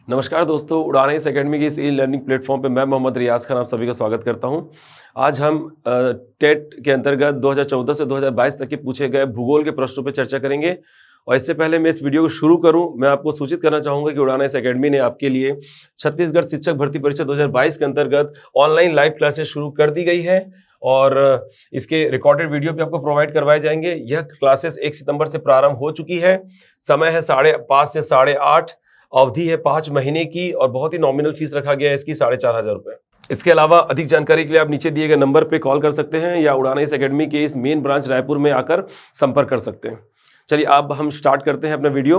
नमस्कार दोस्तों, उड़ान इस एकेडमी की इस ई लर्निंग प्लेटफॉर्म पे मैं मोहम्मद रियाज खान आप सभी का स्वागत करता हूं। आज हम टेट के अंतर्गत 2014 से 2022 तक के पूछे गए भूगोल के प्रश्नों पर चर्चा करेंगे। और इससे पहले मैं इस वीडियो को शुरू करूं, मैं आपको सूचित करना चाहूंगा कि उड़ान इस एकेडमी ने आपके लिए छत्तीसगढ़ शिक्षक भर्ती परीक्षा 2022 के अंतर्गत ऑनलाइन लाइव क्लासेस शुरू कर दी गई है और इसके रिकॉर्डेड वीडियो भी आपको प्रोवाइड करवाए जाएंगे। यह क्लासेस 1 सितंबर से प्रारंभ हो चुकी है। समय है 5:30 से 8:30। अवधि है 5 महीने की और बहुत ही नॉमिनल फीस रखा गया है इसकी 4,500 रुपये। इसके अलावा अधिक जानकारी के लिए आप नीचे दिए गए नंबर पे कॉल कर सकते हैं या उड़ान इस एकेडमी के इस मेन ब्रांच रायपुर में आकर संपर्क कर सकते हैं। चलिए अब हम स्टार्ट करते हैं अपना वीडियो।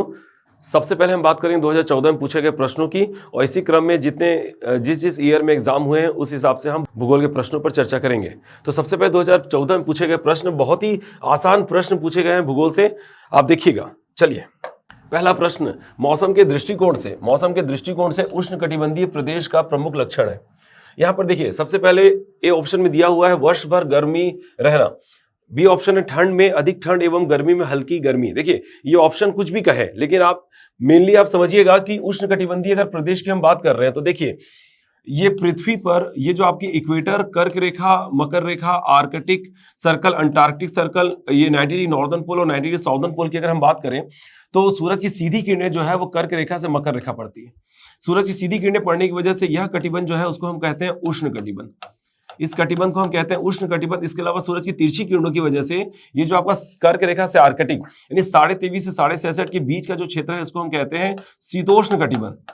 सबसे पहले हम बात करेंगे 2014 में पूछे गए प्रश्नों की और इसी क्रम में जिस ईयर में एग्जाम हुए हैं उस हिसाब से हम भूगोल के प्रश्नों पर चर्चा करेंगे। तो सबसे पहले 2014 में पूछे गए प्रश्न, बहुत ही आसान प्रश्न पूछे गए हैं भूगोल से, आप देखिएगा। चलिए पहला प्रश्न, मौसम के दृष्टिकोण से उष्णकटिबंधीय प्रदेश का प्रमुख लक्षण है। यहां पर देखिए सबसे पहले ए ऑप्शन में दिया हुआ है वर्ष भर गर्मी रहना। बी ऑप्शन है ठंड में अधिक ठंड एवं गर्मी में हल्की गर्मी। देखिए ये ऑप्शन कुछ भी कहे लेकिन आप मेनली आप समझिएगा कि उष्णकटिबंधीय अगर प्रदेश की हम बात कर रहे हैं तो देखिए ये पृथ्वी पर ये जो आपकी इक्वेटर, कर्क रेखा, मकर रेखा, आर्कटिक सर्कल, अंटार्कटिक सर्कल, ये 90 डिग्री नॉर्दर्न पोल और 90 डिग्री साउदर्न पोल की अगर हम बात करें तो सूरज की सीधी किरणें जो है वो कर्क रेखा से मकर रेखा पड़ती है। सूरज की सीधी किरणें पड़ने की वजह से यह कटिबंध जो है उसको हम कहते हैं उष्ण कटिबंध। इस कटिबंध को हम कहते हैं उष्ण कटिबंध। इसके अलावा सूरज की तिरछी किरणों की वजह से ये जो आपका कर्क रेखा से आर्कटिक यानी 23.5 से 66.5 के बीच का जो क्षेत्र है इसको हम कहते हैं शीतोष्ण कटिबंध।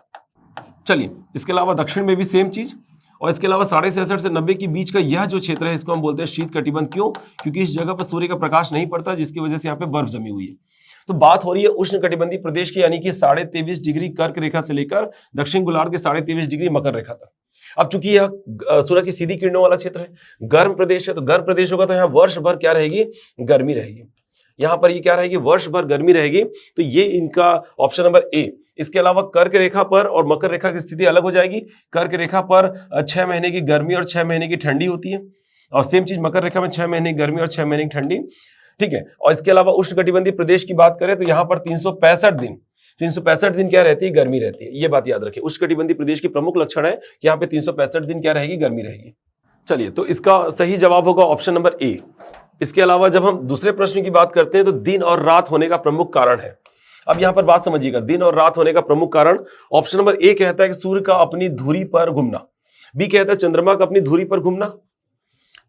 चलिए इसके अलावा दक्षिण में भी सेम चीज और इसके अलावा 66.5 से 90 के बीच का यह जो क्षेत्र है इसको हम बोलते हैं शीत कटिबंध। क्यों? क्योंकि इस जगह पर सूर्य का प्रकाश नहीं पड़ता जिसकी वजह से यहाँ पे बर्फ जमी हुई है। तो बात हो रही है उष्ण कटिबंधीय प्रदेश की, यानी कि 23.5 डिग्री कर्क रेखा से लेकर दक्षिण गोलार्ध के 23.5 डिग्री मकर रेखा तक। अब चूंकि यह सूरज की सीधी किरणों वाला क्षेत्र है, गर्म प्रदेश है, तो गर्म प्रदेश होगा तो यहाँ वर्ष भर क्या रहेगी? गर्मी रहेगी। यहाँ पर ये क्या रहेगी? वर्ष भर गर्मी रहेगी। तो ये इनका ऑप्शन नंबर ए। इसके अलावा कर्क रेखा पर और मकर रेखा की स्थिति अलग हो जाएगी। कर्क रेखा पर 6 महीने की गर्मी और 6 महीने की ठंडी होती है और सेम चीज मकर रेखा में 6 महीने की गर्मी और 6 महीने की ठंडी। ठीक है। और इसके अलावा उष्णकटिबंधीय प्रदेश की बात करें तो यहाँ पर 365 दिन क्या रहती है? गर्मी रहती है। ये बात याद रखिए, उष्णकटिबंधीय प्रदेश की प्रमुख लक्षण है कि यहाँ पे 365 दिन क्या रहेगी? गर्मी रहेगी। चलिए तो इसका सही जवाब होगा ऑप्शन नंबर ए। इसके अलावा जब हम दूसरे प्रश्न की बात करते हैं तो दिन और रात होने का प्रमुख कारण है। अब यहां पर बात समझिएगा, दिन और रात होने का प्रमुख कारण ऑप्शन नंबर ए कहता है कि सूर्य का अपनी धुरी पर घूमना, बी कहता है चंद्रमा का अपनी धुरी पर घूमना,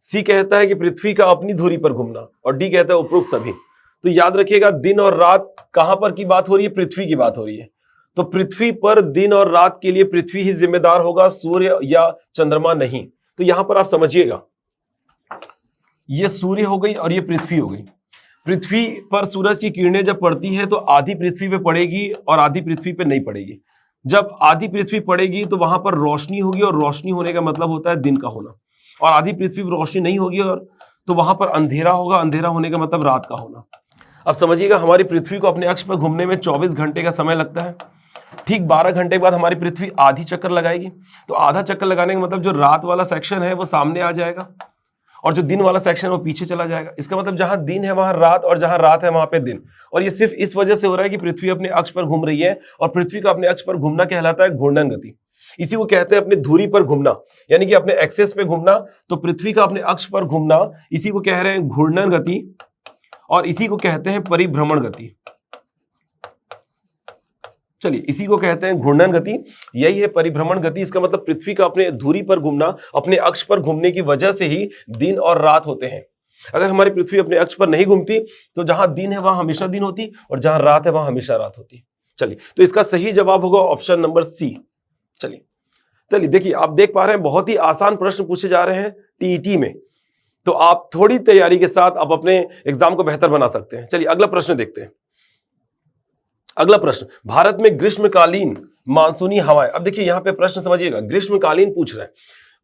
सी कहता है कि पृथ्वी का अपनी धुरी पर घूमना और डी कहता है उपरोक्त सभी। तो याद रखिएगा दिन और रात कहां पर की बात हो रही है? पृथ्वी की बात हो रही है। तो पृथ्वी पर दिन और रात के लिए पृथ्वी ही जिम्मेदार होगा, सूर्य या चंद्रमा नहीं। तो यहां पर आप समझिएगा ये सूर्य हो गई और ये पृथ्वी हो गई। पृथ्वी पर सूरज की किरणें जब पड़ती है तो आधी पृथ्वी पे पड़ेगी और आधी पृथ्वी पे नहीं पड़ेगी। जब आधी पृथ्वी पड़ेगी तो वहां पर रोशनी होगी और रोशनी होने का मतलब होता है दिन का होना, और आधी पृथ्वी पर रोशनी नहीं होगी और तो वहां पर अंधेरा होगा, अंधेरा होने का मतलब रात का होना। अब समझिएगा हमारी पृथ्वी को अपने अक्ष पर घूमने में 24 घंटे का समय लगता है। ठीक 12 घंटे के बाद हमारी पृथ्वी आधी चक्कर लगाएगी। तो आधा चक्कर लगाने का मतलब जो रात वाला सेक्शन है वो सामने आ जाएगा और जो दिन वाला सेक्शन है वो पीछे चला जाएगा। इसका मतलब जहां दिन है वहां रात और जहां रात है वहां पे दिन। और ये सिर्फ इस वजह से हो रहा है कि पृथ्वी अपने अक्ष पर घूम रही है और पृथ्वी का अपने अक्ष पर घूमना कहलाता है घूर्णन गति। इसी को कहते हैं अपने धुरी पर घूमना, यानी कि अपने एक्सेस पे घूमना। तो पृथ्वी का अपने अक्ष पर घूमना इसी को कह रहे हैं घूर्णन गति और इसी को कहते हैं परिभ्रमण गति। चलिए इसी को कहते हैं घूर्णन गति, यही है परिभ्रमण गति। इसका मतलब पृथ्वी का अपने धुरी पर घूमना, अपने अक्ष पर घूमने की वजह से ही दिन और रात होते हैं। अगर हमारी पृथ्वी अपने अक्ष पर नहीं घूमती तो जहां दिन है वहां हमेशा दिन होती और जहां रात है वहां हमेशा रात होती। चलिए तो इसका सही जवाब होगा ऑप्शन नंबर सी। चलिए देखिए आप देख पा रहे हैं बहुत ही आसान प्रश्न पूछे जा रहे हैं टीईटी में, तो आप थोड़ी तैयारी के साथ आप अपने एग्जाम को बेहतर बना सकते हैं। चलिए अगला प्रश्न देखते हैं। अगला प्रश्न, भारत में ग्रीष्मकालीन मानसूनी हवाएं। अब देखिए यहां पे प्रश्न समझिएगा, ग्रीष्मकालीन पूछ रहा है।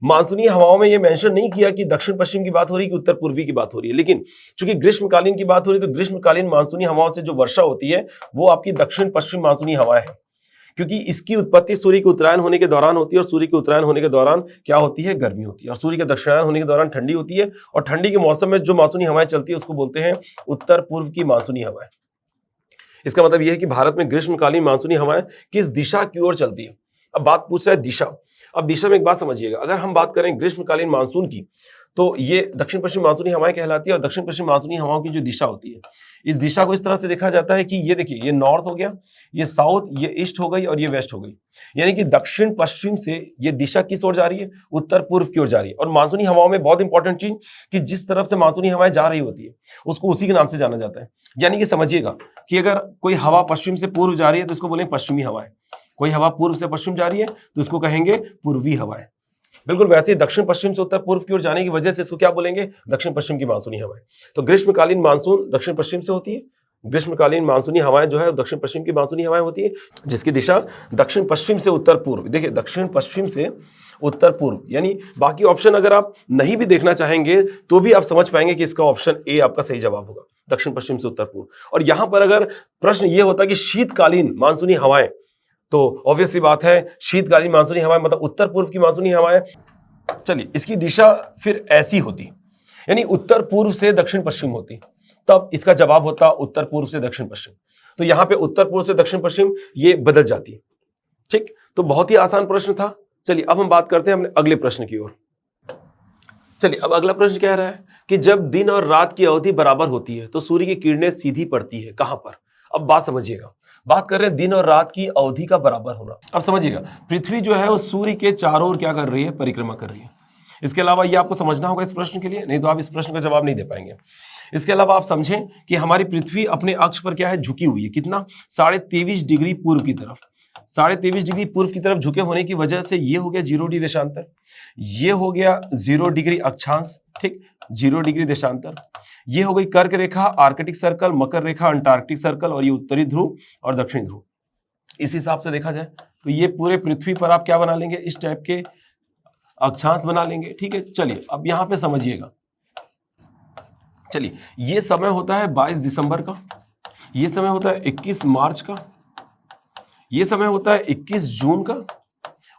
मानसूनी हवाओं में ये मेंशन नहीं किया कि दक्षिण पश्चिम की बात हो रही है कि उत्तर पूर्वी की बात हो रही है, लेकिन चूंकि ग्रीष्मकालीन की बात हो रही है तो ग्रीष्मकालीन मानसूनी हवाओं से जो वर्षा होती है वो आपकी दक्षिण पश्चिम मानसूनी हवाएं है, क्योंकि इसकी उत्पत्ति सूर्य के उत्तरायण होने के दौरान होती है और सूर्य के उत्तरायण होने के दौरान क्या होती है? गर्मी होती है। और सूर्य के दक्षिणायन होने के दौरान ठंडी होती है और ठंडी के मौसम में जो मानसूनी हवाएं चलती है उसको बोलते हैं उत्तर पूर्व की मानसूनी हवाएं। इसका मतलब यह है कि भारत में ग्रीष्मकालीन मानसूनी हवाएं किस दिशा की ओर चलती है? अब बात पूछ रहा है दिशा। अब दिशा में एक बात समझिएगा, अगर हम बात करें ग्रीष्मकालीन मानसून की, तो ये दक्षिण पश्चिम मानसूनी हवाएं कहलाती है। और दक्षिण पश्चिम मानसूनी हवाओं की जो दिशा होती है, इस दिशा को इस तरह से देखा जाता है कि ये देखिए, ये नॉर्थ हो गया, ये साउथ, ये ईस्ट हो गई और ये वेस्ट हो गई। यानी कि दक्षिण पश्चिम से ये दिशा किस ओर जा रही है, उत्तर पूर्व की ओर जा रही है। और मानसूनी हवाओं में बहुत इंपॉर्टेंट चीज कि जिस तरफ से मानसूनी हवाएं जा रही होती है उसको उसी के नाम से जाना जाता है। यानी कि समझिएगा कि अगर कोई हवा पश्चिम से पूर्व जा रही है तो इसको बोलेंगे पश्चिमी हवाएं, कोई हवा पूर्व से पश्चिम जा रही है तो इसको कहेंगे पूर्वी हवाएं। बिल्कुल वैसे ही दक्षिण पश्चिम से उत्तर पूर्व की ओर जाने की वजह से इसको क्या बोलेंगे, दक्षिण पश्चिम की मानसूनी हवाएं। तो ग्रीष्मकालीन मानसून दक्षिण पश्चिम से होती है, ग्रीष्मकालीन मानसूनी हवाएं जो है दक्षिण पश्चिम की मानसूनी हवाएं होती है, जिसकी दिशा दक्षिण पश्चिम से उत्तर पूर्व। देखिए दक्षिण पश्चिम से उत्तर पूर्व, यानी बाकी ऑप्शन अगर आप नहीं भी देखना चाहेंगे तो भी आप समझ पाएंगे कि इसका ऑप्शन ए आपका सही जवाब होगा, दक्षिण पश्चिम से उत्तर पूर्व। और यहां पर अगर प्रश्न ये होता कि शीतकालीन मानसूनी हवाएं, तो ऑब्वियस सी बात है शीतकालीन मानसूनी हवाएं मतलब उत्तर पूर्व की मानसूनी हवाएं। चलिए इसकी दिशा फिर ऐसी होती, यानी उत्तर पूर्व से दक्षिण पश्चिम होती, तब इसका जवाब होता उत्तर पूर्व से दक्षिण पश्चिम। तो यहां पे उत्तर पूर्व से दक्षिण पश्चिम ये बदल जाती है। ठीक, तो बहुत ही आसान प्रश्न था। चलिए अब हम बात करते हैं अपने अगले प्रश्न की ओर। चलिए अब अगला प्रश्न कह रहा है कि जब दिन और रात की अवधि बराबर होती है तो सूर्य की किरणें सीधी पड़ती है कहां पर। अब बात समझिएगा, बात कर रहे हैं दिन और रात की अवधि का बराबर होना। अब समझिएगा पृथ्वी जो है वो सूर्य के चारों ओर क्या कर रही है, परिक्रमा कर रही है। इसके अलावा ये आपको समझना होगा इस प्रश्न के लिए, नहीं तो आप इस प्रश्न का जवाब नहीं दे पाएंगे। इसके अलावा आप समझें कि हमारी पृथ्वी अपने अक्ष पर क्या है, झुकी हुई है, कितना 23.5 डिग्री पूर्व की तरफ। 23.5 डिग्री पूर्व की तरफ झुके होने की वजह से ये हो गया 0 डिग्री देशांतर, ये हो गया 0 डिग्री अक्षांश, ठीक 0 डिग्री देशांतर। ये हो गई कर्क रेखा, आर्कटिक सर्कल, मकर रेखा, अंटार्कटिक सर्कल, और ये उत्तरी ध्रुव और दक्षिणी ध्रुव। इस हिसाब से देखा जाए तो ये पूरे पृथ्वी पर आप क्या बना लेंगे, इस टाइप के अक्षांश बना लेंगे। ठीक है, चलिए अब यहां पे समझिएगा। चलिए ये समय होता है 22 दिसंबर का, ये समय होता है 21 मार्च का, ये समय होता है 21 जून का,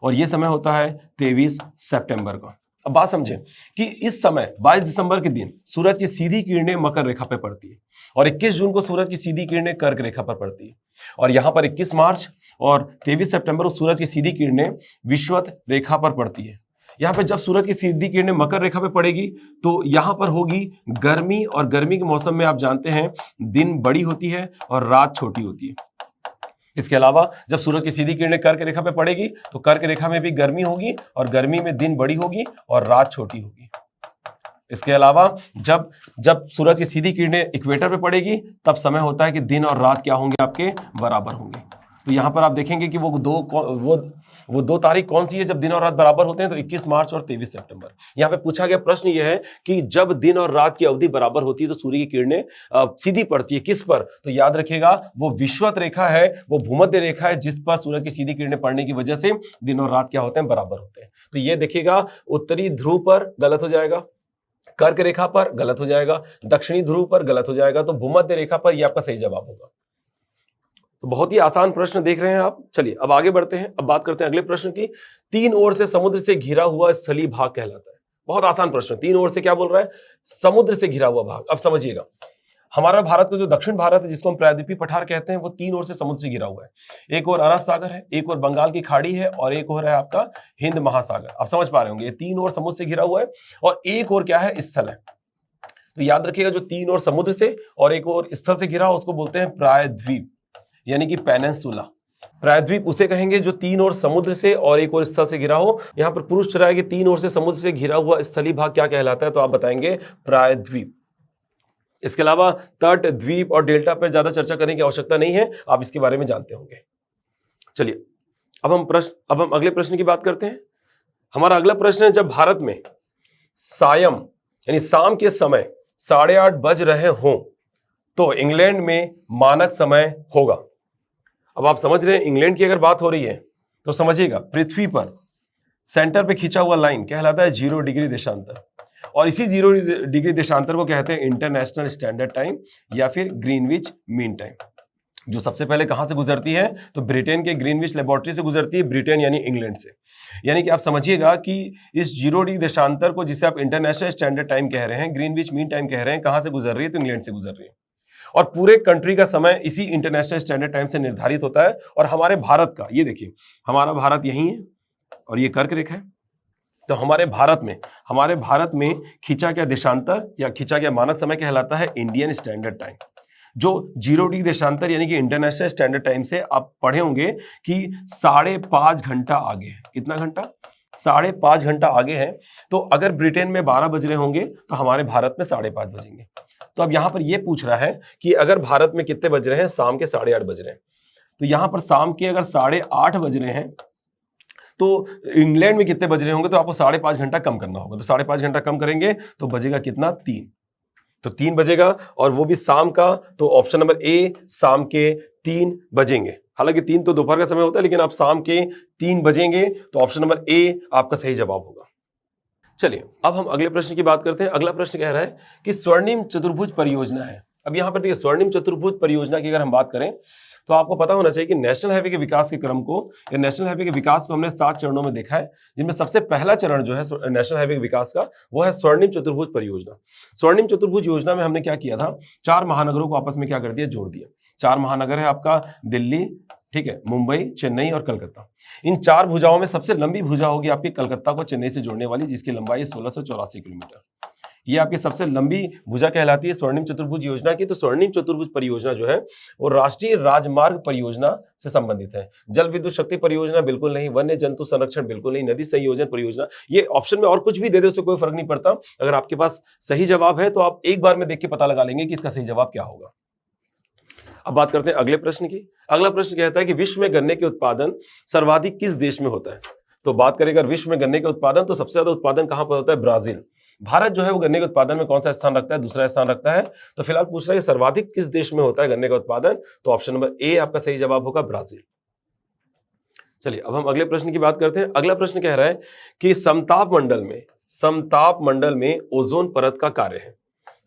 और ये समय होता है 23 सितंबर का। अब बात समझें कि इस समय 22 दिसंबर के दिन सूरज की सीधी किरणें मकर रेखा पे पड़ती है, और 21 जून को सूरज की सीधी किरणें कर्क रेखा पर पड़ती है, और यहां पर 21 मार्च और 23 सितंबर को सूरज की सीधी किरणें विषुवत रेखा पर पड़ती है। यहाँ पे जब सूरज की सीधी किरणें मकर रेखा पे पड़ेगी तो यहाँ पर होगी गर्मी, और गर्मी के मौसम में आप जानते हैं दिन बड़ी होती है और रात छोटी होती है। इसके अलावा जब सूरज की सीधी किरणें कर्क रेखा पे पड़ेगी तो कर्क रेखा में भी गर्मी होगी, और गर्मी में दिन बड़ी होगी और रात छोटी होगी। इसके अलावा जब जब सूरज की सीधी किरणें इक्वेटर पे पड़ेगी तब समय होता है कि दिन और रात क्या होंगे, आपके बराबर होंगे। तो यहाँ पर आप देखेंगे कि वो दो तारीख कौन सी है जब दिन और रात बराबर होते हैं, तो 21 मार्च और 23 सितंबर। यहाँ पे पूछा गया प्रश्न ये है कि जब दिन और रात की अवधि बराबर होती है तो सूर्य की किरणें सीधी पड़ती है किस पर, तो याद रखिएगा वो विषुवत रेखा है, वो भूमध्य रेखा है जिस पर सूरज की सीधी किरणें पड़ने की वजह से दिन और रात क्या होते हैं, बराबर होते हैं। तो ये देखिएगा उत्तरी ध्रुव पर गलत हो जाएगा, कर्क रेखा पर गलत हो जाएगा, दक्षिणी ध्रुव पर गलत हो जाएगा, तो भूमध्य रेखा पर यह आपका सही जवाब होगा। तो बहुत ही आसान प्रश्न देख रहे हैं आप। चलिए अब आगे बढ़ते हैं, अब बात करते हैं अगले प्रश्न की। 3 ओर से समुद्र से घिरा हुआ स्थलीय भाग कहलाता है। बहुत आसान प्रश्न, 3 ओर से क्या बोल रहा है, समुद्र से घिरा हुआ भाग। अब समझिएगा हमारा भारत का जो दक्षिण भारत है जिसको हम प्रायद्वीपीय पठार कहते हैं, वो 3 ओर से समुद्र से घिरा हुआ है। एक और अरब सागर है, एक और बंगाल की खाड़ी है, और एक और है आपका हिंद महासागर। आप समझ पा रहे होंगे, ये 3 ओर समुद्र से घिरा हुआ है, और एक और क्या है, स्थल है। तो याद रखिएगा जो 3 ओर समुद्र से और एक और स्थल से घिरा हो उसको बोलते हैं प्रायद्वीप, यानी कि पेनिनसुला। प्रायद्वीप उसे कहेंगे जो 3 ओर समुद्र से और एक और स्थल से घिरा हो। यहां पर पुरुष चरा है कि 3 ओर से समुद्र से घिरा हुआ स्थलीय भाग क्या कहलाता है, तो आप बताएंगे प्रायद्वीप। इसके अलावा तट, द्वीप और डेल्टा पर ज्यादा चर्चा करने की आवश्यकता नहीं है, आप इसके बारे में जानते होंगे। चलिए अब हम अगले प्रश्न की बात करते हैं। हमारा अगला प्रश्न है, जब भारत में सायं यानी शाम के समय 8:30 बज रहे हों तो इंग्लैंड में मानक समय होगा। अब आप समझ रहे हैं इंग्लैंड की अगर बात हो रही है तो समझिएगा पृथ्वी पर सेंटर पे खींचा हुआ लाइन कहलाता है 0 डिग्री देशांतर, और इसी 0 डिग्री देशांतर को कहते हैं इंटरनेशनल स्टैंडर्ड टाइम या फिर ग्रीनविच मीन टाइम, जो सबसे पहले कहां से गुजरती है, तो ब्रिटेन के ग्रीनविच लेबोरेटरी से गुजरती है, ब्रिटेन यानी इंग्लैंड से। यानी कि आप समझिएगा कि इस 0 डिग्री देशांतर को जिसे आप इंटरनेशनल स्टैंडर्ड टाइम कह रहे हैं, ग्रीनविच मीन टाइम कह रहे हैं, कहां से गुजर रही है, तो इंग्लैंड से गुजर रही है। और पूरे कंट्री का समय इसी इंटरनेशनल स्टैंडर्ड टाइम से निर्धारित होता है। और हमारे भारत का, ये देखिए हमारा भारत यही है और ये कर्क रेखा है। तो हमारे भारत में खींचा गया देशांतर या खींचा गया मानक समय कहलाता है इंडियन स्टैंडर्ड टाइम, जो 0 डिग्री देशांतर यानी कि इंटरनेशनल स्टैंडर्ड टाइम से आप पढ़े होंगे कि 5.5 घंटा आगे है। कितना घंटा? 5.5 घंटा आगे है। तो अगर ब्रिटेन में 12 बज रहे होंगे तो हमारे भारत में 5:30 बजेंगे। तो अब यहां पर यह पूछ रहा है कि अगर भारत में कितने बज रहे हैं? शाम के 8:30 बज रहे हैं। तो यहां पर शाम के अगर 8:30 बज रहे हैं तो इंग्लैंड में कितने बज रहे होंगे? तो आपको 5.5 घंटा कम करना होगा। तो 5.5 घंटा कम करेंगे तो बजेगा कितना? 3। तो 3 बजेगा और वो भी शाम का। तो ऑप्शन नंबर ए, शाम के 3 बजेंगे। हालांकि 3 तो दोपहर का समय होता है, लेकिन आप शाम के 3 बजेंगे तो ऑप्शन नंबर ए आपका सही जवाब होगा। चलिए अब हम अगले प्रश्न की बात करते हैं। अगला प्रश्न कह रहा है कि स्वर्णिम चतुर्भुज परियोजना है। अब यहां पर देखिए स्वर्णिम चतुर्भुज परियोजना की अगर हम बात करें तो आपको पता होना चाहिए कि नेशनल हाईवे के विकास के क्रम को या नेशनल हाईवे के विकास को हमने 7 चरणों में देखा है, जिनमें सबसे पहला चरण जो है नेशनल हाईवे के विकास का वो है स्वर्णिम चतुर्भुज परियोजना। स्वर्णिम चतुर्भुज योजना में हमने क्या किया था? 4 महानगरों को आपस में क्या कर दिया? जोड़ दिया। 4 महानगर है आपका दिल्ली, ठीक है, मुंबई, चेन्नई और कलकत्ता। इन 4 भुजाओं में सबसे लंबी भुजा होगी आपकी कलकत्ता को चेन्नई से जोड़ने वाली, जिसकी लंबाई 1684 किलोमीटर। ये आपकी सबसे लंबी भुजा कहलाती है स्वर्णिम चतुर्भुज योजना की। तो स्वर्णिम चतुर्भुज परियोजना जो है वो राष्ट्रीय राजमार्ग परियोजना से संबंधित है। जल विद्युत शक्ति परियोजना बिल्कुल नहीं, वन्य जंतु संरक्षण बिल्कुल नहीं, नदी संयोजन परियोजना। ये ऑप्शन में और कुछ भी दे दे उससे कोई फर्क नहीं पड़ता। अगर आपके पास सही जवाब है तो आप एक बार में देख के पता लगा लेंगे कि इसका सही जवाब क्या होगा। अब बात करते हैं अगले प्रश्न की। अगला प्रश्न कहता है कि विश्व में गन्ने के उत्पादन सर्वाधिक किस देश में होता है? तो बात करें अगर विश्व में गन्ने के उत्पादन तो सबसे ज्यादा उत्पादन कहां पर होता है? ब्राजील। भारत जो है वो गन्ने के उत्पादन में कौन सा स्थान रखता है? दूसरा स्थान रखता है। तो फिलहाल पूछ रहा है सर्वाधिक किस देश में होता है गन्ने का उत्पादन? तो ऑप्शन नंबर ए आपका सही जवाब होगा, ब्राजील। चलिए अब हम अगले प्रश्न की बात करते हैं। अगला प्रश्न कह रहा है कि समताप मंडल में ओजोन परत का कार्य है।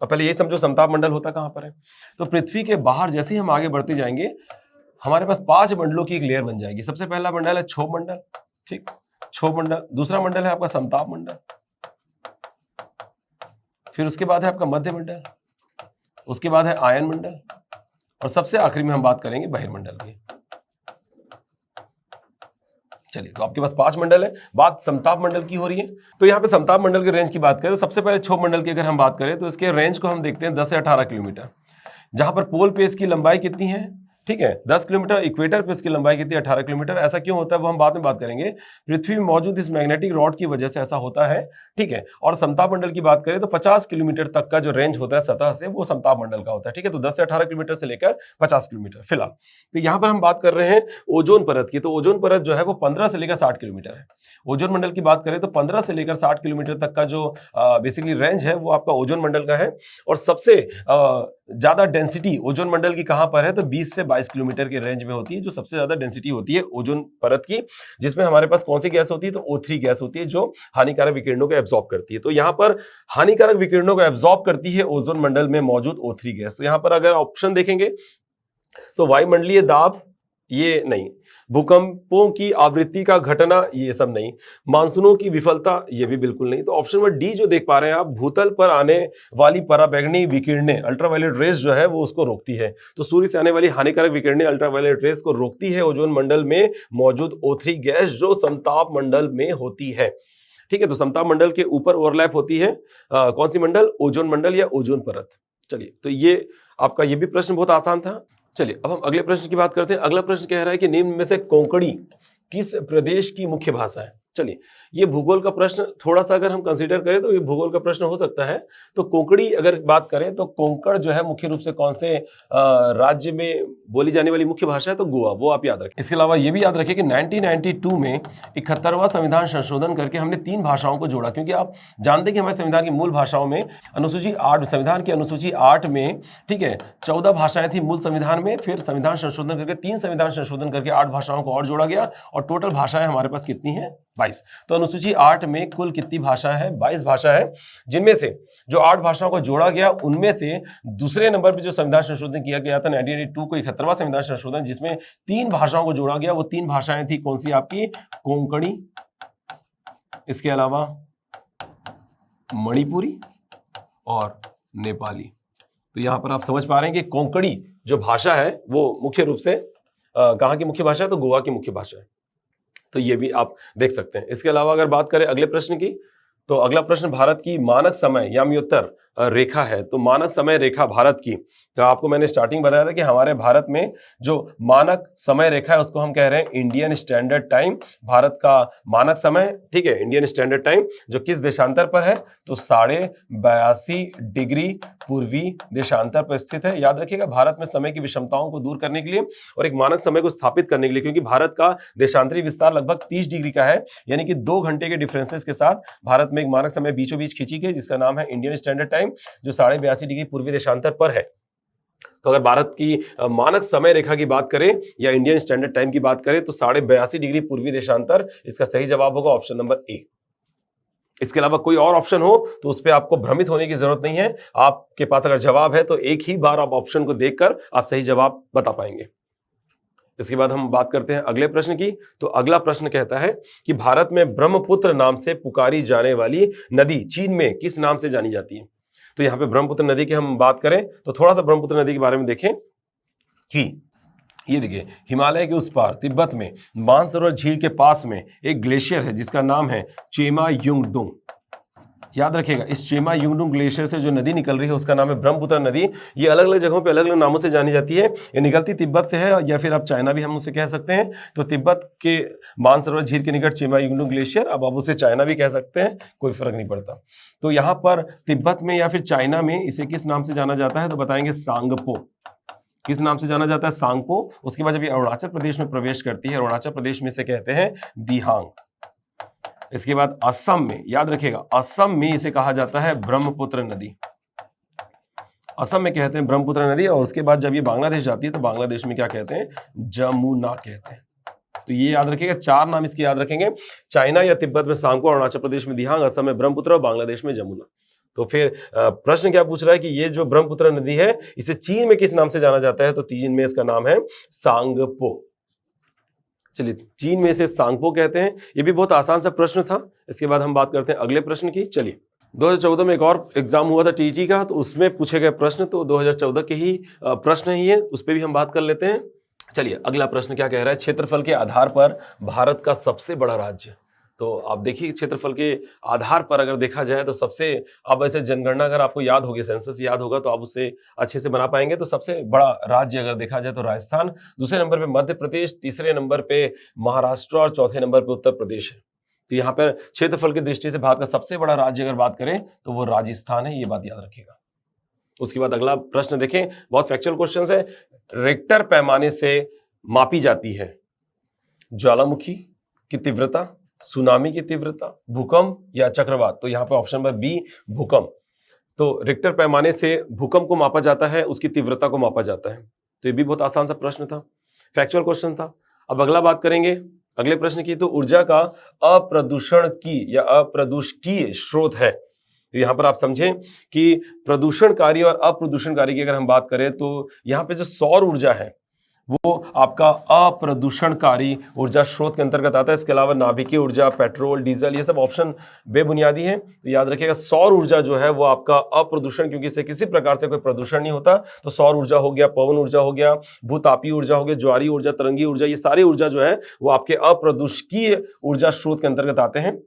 अब पहले ये समझो समताप मंडल होता कहां पर है। तो पृथ्वी के बाहर जैसे ही हम आगे बढ़ते जाएंगे हमारे पास 5 मंडलों की एक लेयर बन जाएगी। सबसे पहला मंडल है क्षोभ मंडल, ठीक, क्षोभ मंडल। दूसरा मंडल है आपका समताप मंडल, फिर उसके बाद है आपका मध्य मंडल, उसके बाद है आयन मंडल और सबसे आखिरी में हम बात करेंगे बहिर्मंडल की। चलिए तो आपके पास 5 मंडल है, बात समताप मंडल की हो रही है। तो यहाँ पे समताप मंडल के रेंज की बात करें तो सबसे पहले क्षोभ मंडल की अगर हम बात करें तो इसके रेंज को हम देखते हैं 10 से 18 किलोमीटर, जहां पर पोल पे इसकी लंबाई कितनी है? ठीक है 10 किलोमीटर। इक्वेटर पे इसकी लंबाई कितनी है? 18 किलोमीटर। ऐसा क्यों होता है वो हम बाद में बात करेंगे। पृथ्वी में मौजूद इस मैग्नेटिक रॉड की वजह से ऐसा होता है, ठीक है। और समताप मंडल की बात करें तो 50 किलोमीटर तक का जो रेंज होता है सतह से वो समताप मंडल का होता है, ठीक है। तो 10 से 18 किलोमीटर से लेकर 50 किलोमीटर फिलहाल। तो यहाँ पर हम बात कर रहे हैं ओजोन परत की। तो ओजोन परत जो है वो 15 से लेकर 60 किलोमीटर है। ओजोन मंडल की बात करें तो 15 से लेकर 60 किलोमीटर तक का जो बेसिकली रेंज है वो आपका ओजोन मंडल का है। और सबसे ज्यादा डेंसिटी ओजोन मंडल की कहां पर है? तो 20 से 22 किलोमीटर के रेंज में होती है, जो सबसे ज्यादा डेंसिटी होती है ओजोन परत की, जिसमें हमारे पास कौन सी गैस होती है? तो O3 गैस होती है, जो हानिकारक विकिरणों को एब्जॉर्ब करती है। तो यहां पर हानिकारक विकिरणों को एब्जॉर्ब करती है ओजोन मंडल में मौजूद O3 गैस। तो यहां पर अगर ऑप्शन देखेंगे तो वायुमंडलीय दाब ये नहीं, भूकंपों की आवृत्ति का घटना ये सब नहीं, मानसूनों की विफलता ये भी बिल्कुल नहीं। तो ऑप्शन नंबर डी जो देख पा रहे हैं आप, भूतल पर आने वाली पराबैंगनी विकिरणें अल्ट्रावायलेट रेस जो है वो उसको रोकती है। तो सूर्य से आने वाली हानिकारक विकिरणें अल्ट्रावायलेट रेस को रोकती है ओजोन मंडल में मौजूद O3 गैस, जो समताप मंडल में होती है, ठीक है। तो समताप मंडल के ऊपर ओवरलैप होती है कौन सी मंडल? ओजोन मंडल या ओजोन परत। चलिए तो ये आपका ये भी प्रश्न बहुत आसान था। चलिए अब हम अगले प्रश्न की बात करते हैं। अगला प्रश्न कह रहा है कि निम्न में से कोंकणी किस प्रदेश की मुख्य भाषा है? चलिए ये भूगोल का प्रश्न थोड़ा सा अगर हम कंसीडर करें तो ये भूगोल का प्रश्न हो सकता है। तो कोंकणी अगर बात करें तो कोंकण जो है मुख्य रूप से कौन से राज्य में बोली जाने वाली मुख्य भाषा है? तो गोवा, वो आप याद रखें। इसके अलावा ये भी याद रखें कि 1992 में 71वां संविधान संशोधन करके हमने 3 भाषाओं को जोड़ा, क्योंकि आप जानते हैं कि हमारे संविधान की मूल भाषाओं में अनुसूची 8 संविधान की अनुसूची 8 में, ठीक है, 14 भाषाएं थी मूल संविधान में। फिर संविधान संशोधन करके 3 संविधान संशोधन करके 8 भाषाओं को और जोड़ा गया और टोटल भाषाएं हमारे पास कितनी है? 22। तो अनुसूची 8 में कुल कितनी भाषा है? 22 भाषा है, जिनमें से जो 8 भाषाओं को जोड़ा गया उनमें से दूसरे नंबर पे जो संविधान संशोधन किया गया था 1982 को 71वां संविधान संशोधन, जिसमें 3 भाषाओं को जोड़ा गया। वो 3 भाषाएं थी कौन सी आपकी? कोंकणी, इसके अलावा मणिपुरी और नेपाली। तो यहाँ पर आप समझ पा रहे हैं कि कोंकणी जो भाषा है वो मुख्य रूप से कहाँ की मुख्य भाषा है, तो गोवा की मुख्य भाषा है। तो ये भी आप देख सकते हैं। इसके अलावा अगर बात करें अगले प्रश्न की, तो अगला प्रश्न भारत की मानक समय याम्योत्तर रेखा है। तो मानक समय रेखा भारत की, तो आपको मैंने स्टार्टिंग बताया था कि हमारे भारत में जो मानक समय रेखा है उसको हम कह रहे हैं इंडियन स्टैंडर्ड टाइम। भारत का मानक समय, ठीक है, इंडियन स्टैंडर्ड टाइम, जो किस देशांतर पर है, तो 82.5 डिग्री पूर्वी देशांतर पर स्थित है। याद रखिएगा, भारत में समय की विषमताओं को दूर करने के लिए और एक मानक समय को स्थापित करने के लिए, क्योंकि भारत का देशांतरी विस्तार लगभग 30 डिग्री का है, यानी कि 2 घंटे के डिफरेंसेस के साथ भारत में एक मानक समय बीचों बीच खींची गई, जिसका नाम है इंडियन स्टैंडर्ड टाइम, जो 82.5 डिग्री पूर्वी देशांतर पर है। तो अगर भारत की मानक समय रेखा की बात करें या इंडियन स्टैंडर्ड टाइम की बात करें, तो 82.5 डिग्री पूर्वी देशांतर इसका सही जवाब होगा ऑप्शन नंबर ए। इसके अलावा कोई और ऑप्शन हो तो उस पर आपको भ्रमित होने की जरूरत नहीं है। आपके पास अगर जवाब है तो एक ही बार आप ऑप्शन को देखकर आप सही जवाब बता पाएंगे। इसके बाद हम बात करते हैं अगले प्रश्न की। तो अगला प्रश्न कहता है कि भारत में ब्रह्मपुत्र नाम से पुकारी जाने वाली नदी चीन में किस नाम से जानी जाती है। तो यहाँ पे ब्रह्मपुत्र नदी की हम बात करें तो थोड़ा सा ब्रह्मपुत्र नदी के बारे में देखें कि ये देखिए, हिमालय के उस पार तिब्बत में मानसरोवर झील के पास में एक ग्लेशियर है जिसका नाम है चेमा युंगडुंग। याद रखिएगा, इस चेमा युंगडुंग ग्लेशियर से जो नदी निकल रही है उसका नाम है ब्रह्मपुत्र नदी। ये अलग अलग जगहों पे अलग अलग नामों से जानी जाती है। ये निकलती तिब्बत से है, या फिर आप चाइना भी हम उसे कह सकते हैं। तो तिब्बत के मानसरोवर झील के निकट चेमा युंगडुंग ग्लेशियर, अब आप उसे चाइना भी कह सकते हैं, कोई फर्क नहीं पड़ता। तो यहाँ पर तिब्बत में या फिर चाइना में इसे किस नाम से जाना जाता है, तो बताएंगे सांगपो। किस नाम से जाना जाता है, सांगपो। उसके बाद जब ये अरुणाचल प्रदेश में प्रवेश करती है, अरुणाचल प्रदेश में इसे कहते हैं दिहांग। इसके बाद असम में, याद रखिएगा, असम में इसे कहा जाता है ब्रह्मपुत्र नदी। असम में कहते हैं ब्रह्मपुत्र नदी। और उसके बाद जब ये बांग्लादेश जाती है तो बांग्लादेश में क्या कहते हैं, जमुना कहते हैं। तो ये याद रखिएगा, 4 नाम इसके याद रखेंगे। चाइना या तिब्बत में सांगपो, अरुणाचल प्रदेश में दिहांग, असम में ब्रह्मपुत्र और बांग्लादेश में जमुना। तो फिर प्रश्न क्या पूछ रहा है कि ये जो ब्रह्मपुत्र नदी है इसे चीन में किस नाम से जाना जाता है, तो चीन में इसका नाम है सांगपो। चलिए, चीन में इसे सांगपो कहते हैं। ये भी बहुत आसान सा प्रश्न था। इसके बाद हम बात करते हैं अगले प्रश्न की। चलिए, 2014 में एक और एग्जाम हुआ था टीईटी का, तो उसमें पूछे गए प्रश्न तो 2014 के ही प्रश्न ही है, उस पर भी हम बात कर लेते हैं। चलिए, अगला प्रश्न क्या कह रहा है, क्षेत्रफल के आधार पर भारत का सबसे बड़ा राज्य। तो आप देखिए, क्षेत्रफल के आधार पर अगर देखा जाए तो सबसे, अब ऐसे जनगणना अगर आपको याद होगी, सेंसस याद होगा तो आप उससे अच्छे से बना पाएंगे। तो सबसे बड़ा राज्य अगर देखा जाए तो राजस्थान, दूसरे नंबर पे मध्य प्रदेश, तीसरे नंबर पे महाराष्ट्र और चौथे नंबर पे उत्तर प्रदेश है। तो यहाँ पर क्षेत्रफल की दृष्टि से भारत का सबसे बड़ा राज्य अगर बात करें तो वो राजस्थान है, ये बात याद रखिएगा। उसके बाद अगला प्रश्न देखें, बहुत फैक्चुअल क्वेश्चन है। रिक्टर पैमाने से मापी जाती है ज्वालामुखी की तीव्रता, सुनामी की तीव्रता, भूकंप या चक्रवात। तो यहाँ पे ऑप्शन नंबर बी, भूकंप। तो रिक्टर पैमाने से भूकंप को मापा जाता है, उसकी तीव्रता को मापा जाता है। तो ये भी बहुत आसान सा प्रश्न था, फैक्चुअल क्वेश्चन था। अब अगला बात करेंगे अगले प्रश्न की। तो ऊर्जा का अप्रदूषण की या अप्रदूषकीय स्रोत है। तो यहाँ पर आप समझें कि प्रदूषणकारी और अप्रदूषणकारी की अगर हम बात करें तो यहाँ पे जो सौर ऊर्जा है वो आपका अप्रदूषणकारी ऊर्जा स्रोत के अंतर्गत आता है। इसके अलावा नाभिकीय ऊर्जा, पेट्रोल, डीजल, ये सब ऑप्शन बेबुनियादी हैं। तो याद रखिएगा, सौर ऊर्जा जो है वो आपका अप्रदूषण, क्योंकि इससे किसी प्रकार से कोई प्रदूषण नहीं होता। तो सौर ऊर्जा हो गया, पवन ऊर्जा हो गया, भूतापीय ऊर्जा हो गया, ज्वारीय ऊर्जा, तरंगी ऊर्जा, ये सारी ऊर्जा जो है वो आपके अप्रदूषकीय ऊर्जा स्रोत के अंतर्गत आते हैं,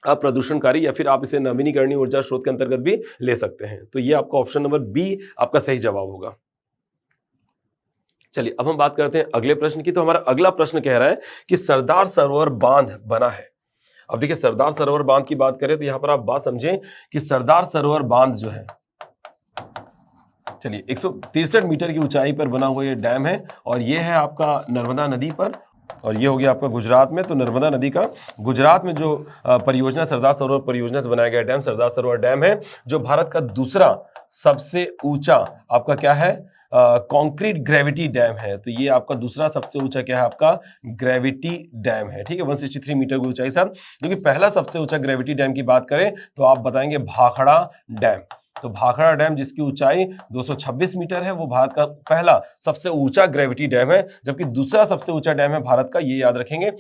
अप्रदूषणकारी, या फिर आप इसे नवीनीकरणीय ऊर्जा स्रोत के अंतर्गत भी ले सकते हैं। तो ये आपका ऑप्शन नंबर बी आपका सही जवाब होगा। चलिए, अब हम बात करते हैं अगले प्रश्न की। तो हमारा अगला प्रश्न कह रहा है कि सरदार सरोवर बांध बना है। अब देखिए, सरदार सरोवर बांध की बात करें तो यहां पर आप बात समझें कि सरदार सरोवर बांध जो है, चलिए, 163 मीटर की ऊंचाई पर बना हुआ ये डैम है। और ये है आपका नर्मदा नदी पर, और ये हो गया आपका गुजरात में। तो नर्मदा नदी का गुजरात में जो परियोजना, सरदार सरोवर परियोजना से बनाया गया डैम सरदार सरोवर डैम है, जो भारत का दूसरा सबसे ऊंचा आपका क्या है, कंक्रीट ग्रेविटी डैम है। तो ये आपका दूसरा सबसे ऊंचा क्या है, आपका ग्रेविटी डैम है। ठीक है, 163 मीटर की ऊंचाई साथ। क्योंकि पहला सबसे ऊंचा ग्रेविटी डैम की बात करें तो आप बताएंगे भाखड़ा डैम। तो भाखड़ा डैम जिसकी ऊंचाई 226 मीटर है, वो भारत का पहला सबसे ऊंचा ग्रेविटी डैम है, जबकि दूसरा सबसे ऊंचा डैम है भारत का, ये याद रखेंगे।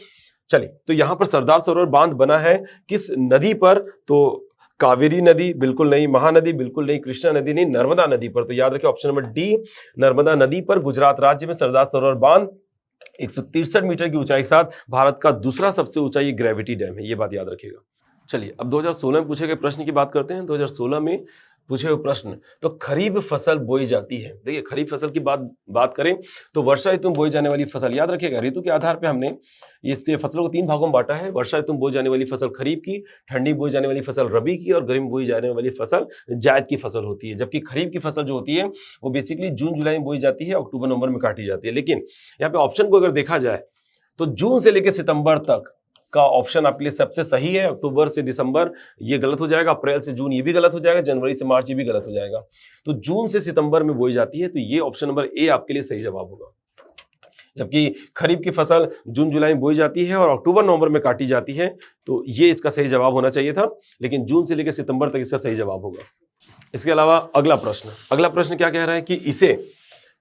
चलिए, तो यहां पर सरदार सरोवर बांध बना है किस नदी पर, तो कावेरी नदी बिल्कुल नहीं, महानदी बिल्कुल नहीं, कृष्णा नदी नहीं, नर्मदा नदी पर। तो याद रखिए ऑप्शन नंबर डी, नर्मदा नदी पर गुजरात राज्य में सरदार सरोवर बांध 163 मीटर की ऊंचाई के साथ भारत का दूसरा सबसे ऊंचा ये ग्रेविटी डैम है, ये बात याद रखिएगा। चलिए अब 2016 में पूछे गए प्रश्न की बात करते हैं। 2016 में पूछे हुए प्रश्न, तो खरीफ फसल बोई जाती है। देखिए खरीफ फसल की बात करें तो वर्षा ऋतु में बोई जाने वाली फसल, याद रखिएगा ऋतु के आधार पे हमने इसके फसलों को 3 भागों में बांटा है। वर्षा ऋतु में बोई जाने वाली फसल खरीफ की, ठंडी बोई जाने वाली फसल रबी की, और गर्मी में बोई जाने वाली फसल जायद की फसल होती है। जबकि खरीफ की फसल जो होती है वो बेसिकली जून जुलाई में बोई जाती है, अक्टूबर नवंबर में काटी जाती है। लेकिन यहाँ पे ऑप्शन को अगर देखा जाए तो जून से लेकर सितंबर तक का ऑप्शन आपके लिए सबसे सही है। अक्टूबर से दिसंबर ये गलत हो जाएगा, अप्रैल से जून ये भी गलत हो जाएगा, जनवरी से मार्च ये भी गलत हो जाएगा। तो जून से सितंबर में बोई जाती है, तो ये ऑप्शन नंबर ए आपके लिए सही जवाब होगा। जबकि खरीफ की फसल जून जुलाई में बोई जाती है और अक्टूबर नवंबर में काटी जाती है, तो ये इसका सही जवाब होना चाहिए था, लेकिन जून से लेकर सितंबर तक इसका सही जवाब होगा। इसके अलावा अगला प्रश्न क्या कह रहा है कि इसे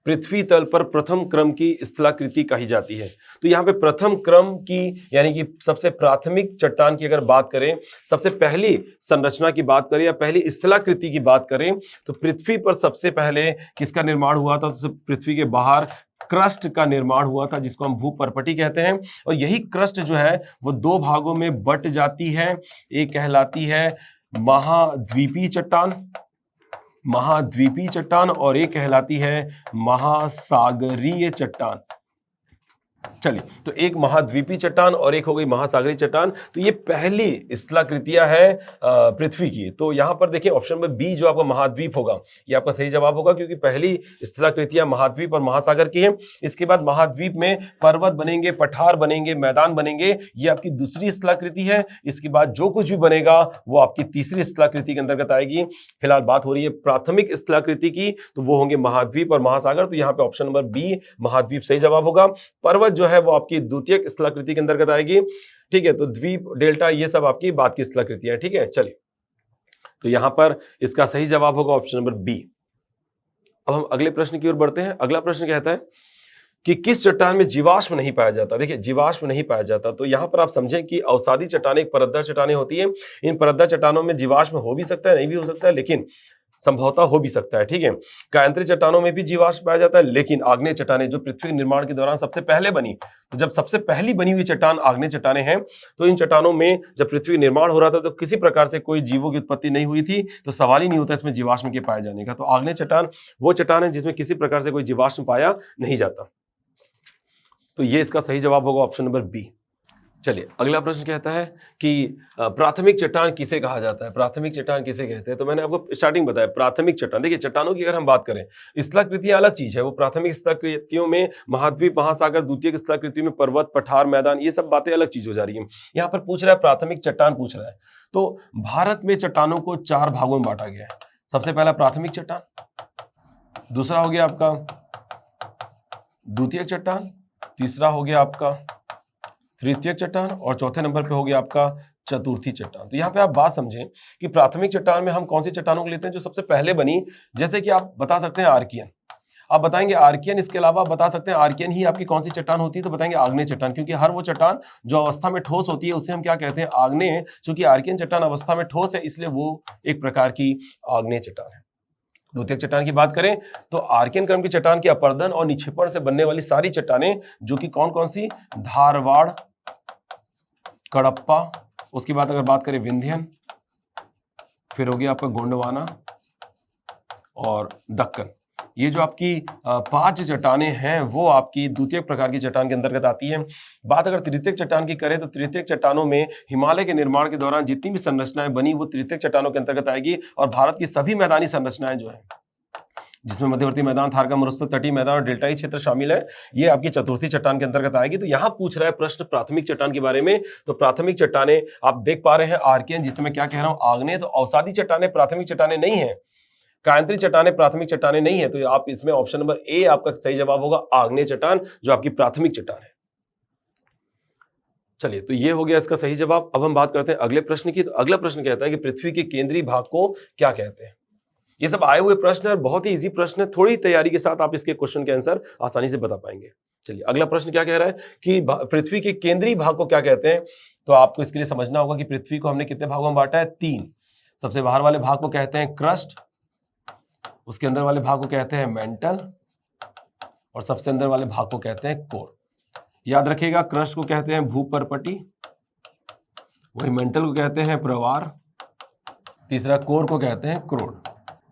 पृथ्वी तल पर प्रथम क्रम की स्थलाकृति कही जाती है। तो यहाँ पे प्रथम क्रम की यानी कि सबसे प्राथमिक चट्टान की अगर बात करें, सबसे पहली संरचना की बात करें या पहली स्थलाकृति की बात करें, तो पृथ्वी पर सबसे पहले किसका निर्माण हुआ था? तो पृथ्वी के बाहर क्रस्ट का निर्माण हुआ था, जिसको हम भूपर्पटी कहते हैं। और यही क्रस्ट जो है वो 2 भागों में बट जाती है। एक कहलाती है महाद्वीपीय चट्टान और एक कहलाती है महासागरीय चट्टान। चलिए, तो एक महाद्वीपीय चट्टान और एक हो गई महासागरीय चट्टान। तो ये पहली स्थलाकृतियां है पृथ्वी की। तो यहां पर देखिए ऑप्शन नंबर बी जो आपका महाद्वीप होगा, ये आपका सही जवाब होगा, क्योंकि पहली स्थलाकृतियां महाद्वीप और महासागर की हैं। इसके बाद महाद्वीप में पर्वत बनेंगे, पठार बनेंगे, मैदान बनेंगे, ये आपकी दूसरी स्थलाकृति है। इसके बाद जो कुछ भी बनेगा वो आपकी तीसरी स्थलाकृति के अंतर्गत आएगी। फिलहाल बात हो रही है प्राथमिक स्थलाकृति की, तो वो होंगे महाद्वीप और महासागर। तो यहाँ पे ऑप्शन नंबर बी महाद्वीप सही जवाब होगा। पर्वत जो है वो आपकी द्वितीयक स्थलाकृति के अंतर्गत आएगी। ठीक है, तो द्वीप, डेल्टा ये सब आपकी बाद की स्थलाकृतियां हैं। ठीक है, चलिए, तो यहां पर इसका सही जवाब होगा ऑप्शन नंबर बी। अब हम अगले प्रश्न की ओर बढ़ते हैं। अगला प्रश्न कहता है कि किस चट्टान में जीवाश्म नहीं पाया जाता? देखिए जीवाश्म नहीं पाया जाता, तो यहां पर आप समझें कि अवसादी चट्टानें एक परतदार चट्टानें होती है। इन परतदार चट्टानों में जीवाश्म हो भी सकता है, नहीं भी हो सकता है, लेकिन संभवतः हो भी सकता है। ठीक है, कायांतरित चट्टानों में भी जीवाश्म पाया जाता है, लेकिन आग्नेय चट्टानें जो पृथ्वी के निर्माण के दौरान सबसे पहले बनी, तो जब सबसे पहली बनी हुई चट्टान आग्नेय चट्टानें हैं, तो इन चट्टानों में जब पृथ्वी निर्माण हो रहा था तो किसी प्रकार से कोई जीवों की उत्पत्ति नहीं हुई थी, तो सवाल ही नहीं होता इसमें जीवाश्म के पाए जाने का। तो आग्नेय चट्टान वो चट्टान है जिसमें किसी प्रकार से कोई जीवाश्म पाया नहीं जाता। तो ये इसका सही जवाब होगा ऑप्शन नंबर बी। चलिए, अगला प्रश्न कहता है कि प्राथमिक चट्टान किसे कहा जाता है? प्राथमिक चट्टान किसे कहते हैं? तो मैंने आपको स्टार्टिंग बताया प्राथमिक चट्टान। देखिए चट्टानों की अगर हम बात करें, स्थलाकृतियां अलग चीज है। वो प्राथमिक स्थलाकृतियों में महाद्वीप, महासागर, द्वितीय स्थलाकृति में पर्वत, पठार, मैदान, ये सब बातें अलग चीज हो जा रही है। यहाँ पर पूछ रहा है प्राथमिक चट्टान पूछ रहा है। तो भारत में चट्टानों को 4 भागों में बांटा गया है। सबसे पहला प्राथमिक चट्टान, दूसरा हो गया आपका द्वितीय चट्टान, तीसरा हो गया आपका तृतीय चट्टान, और चौथे नंबर पे हो गया आपका चतुर्थी चट्टान। तो यहाँ पे आप बात समझें कि प्राथमिक चट्टान में हम कौन सी चट्टानों को लेते हैं? जो सबसे पहले बनी, जैसे कि आप बता सकते हैं आर्कियन, आप बताएंगे आर्कियन। इसके अलावा आप बता सकते हैं आर्कियन ही आपकी कौन सी चट्टान होती है? तो बताएंगे आग्नेय चट्टान, क्योंकि हर वो चट्टान जो अवस्था में ठोस होती है उसे हम क्या कहते हैं? आग्नेय। चूंकि आर्कियन चट्टान अवस्था में ठोस है, इसलिए वो एक प्रकार की आग्नेय चट्टान है। द्वितीय चट्टान की बात करें तो आर्कियन क्रम की चट्टान की अपर्दन और निक्षेपण से बनने वाली सारी चट्टानें, जो कि कौन कौन सी? धारवाड़, कडप्पा, उसके बाद अगर बात करें विंध्यन, फिर हो गया आपका गोंडवाना और दक्कन। ये जो आपकी 5 चट्टानें हैं वो आपकी द्वितीय प्रकार की चट्टान के अंतर्गत आती है। बात अगर तृतीय चट्टान की करें तो तृतीय चट्टानों में हिमालय के निर्माण के दौरान जितनी भी संरचनाएं बनी वो तृतीय चट्टानों के अंतर्गत आएगी। और भारत की सभी मैदानी संरचनाएं जो है, जिसमें मध्यवर्ती मैदान, थार का मरुस्थल, तटीय मैदान और डेल्टाई क्षेत्र शामिल है, ये आपकी चतुर्थी चट्टान के अंतर्गत आएगी। तो यहाँ पूछ रहा है प्रश्न प्राथमिक चट्टान के बारे में। तो प्राथमिक चट्टानें आप देख पा रहे हैं आर्कियन, जिसमें मैं क्या कह रहा हूँ? आग्नेय। तो अवसादी चट्टानें प्राथमिक चट्टानें नहीं है, कायांतरित चट्टानें प्राथमिक चट्टानें नहीं है। तो आप इसमें ऑप्शन नंबर ए आपका सही जवाब होगा, आग्नेय चट्टान, जो आपकी प्राथमिक चट्टान है। चलिए, तो ये हो गया इसका सही जवाब। अब हम बात करते हैं अगले प्रश्न की। तो अगला प्रश्न कहता है कि पृथ्वी के केंद्रीय भाग को क्या कहते हैं? ये सब आए हुए प्रश्न है, बहुत ही इजी प्रश्न है। थोड़ी तैयारी के साथ आप इसके क्वेश्चन के आंसर आसानी से बता पाएंगे। चलिए, अगला प्रश्न क्या कह रहा है कि पृथ्वी के केंद्रीय भाग को क्या कहते हैं? तो आपको इसके लिए समझना होगा कि पृथ्वी को हमने कितने भागों में बांटा है? 3। सबसे बाहर वाले भाग को कहते हैं क्रस्ट, उसके अंदर वाले भाग को कहते हैं मेंटल, और सबसे अंदर वाले भाग को कहते हैं कोर। याद रखिएगा, क्रस्ट को कहते हैं भूपर्पटी, वही मेंटल को कहते हैं प्रवार, तीसरा कोर को कहते हैं क्रोड।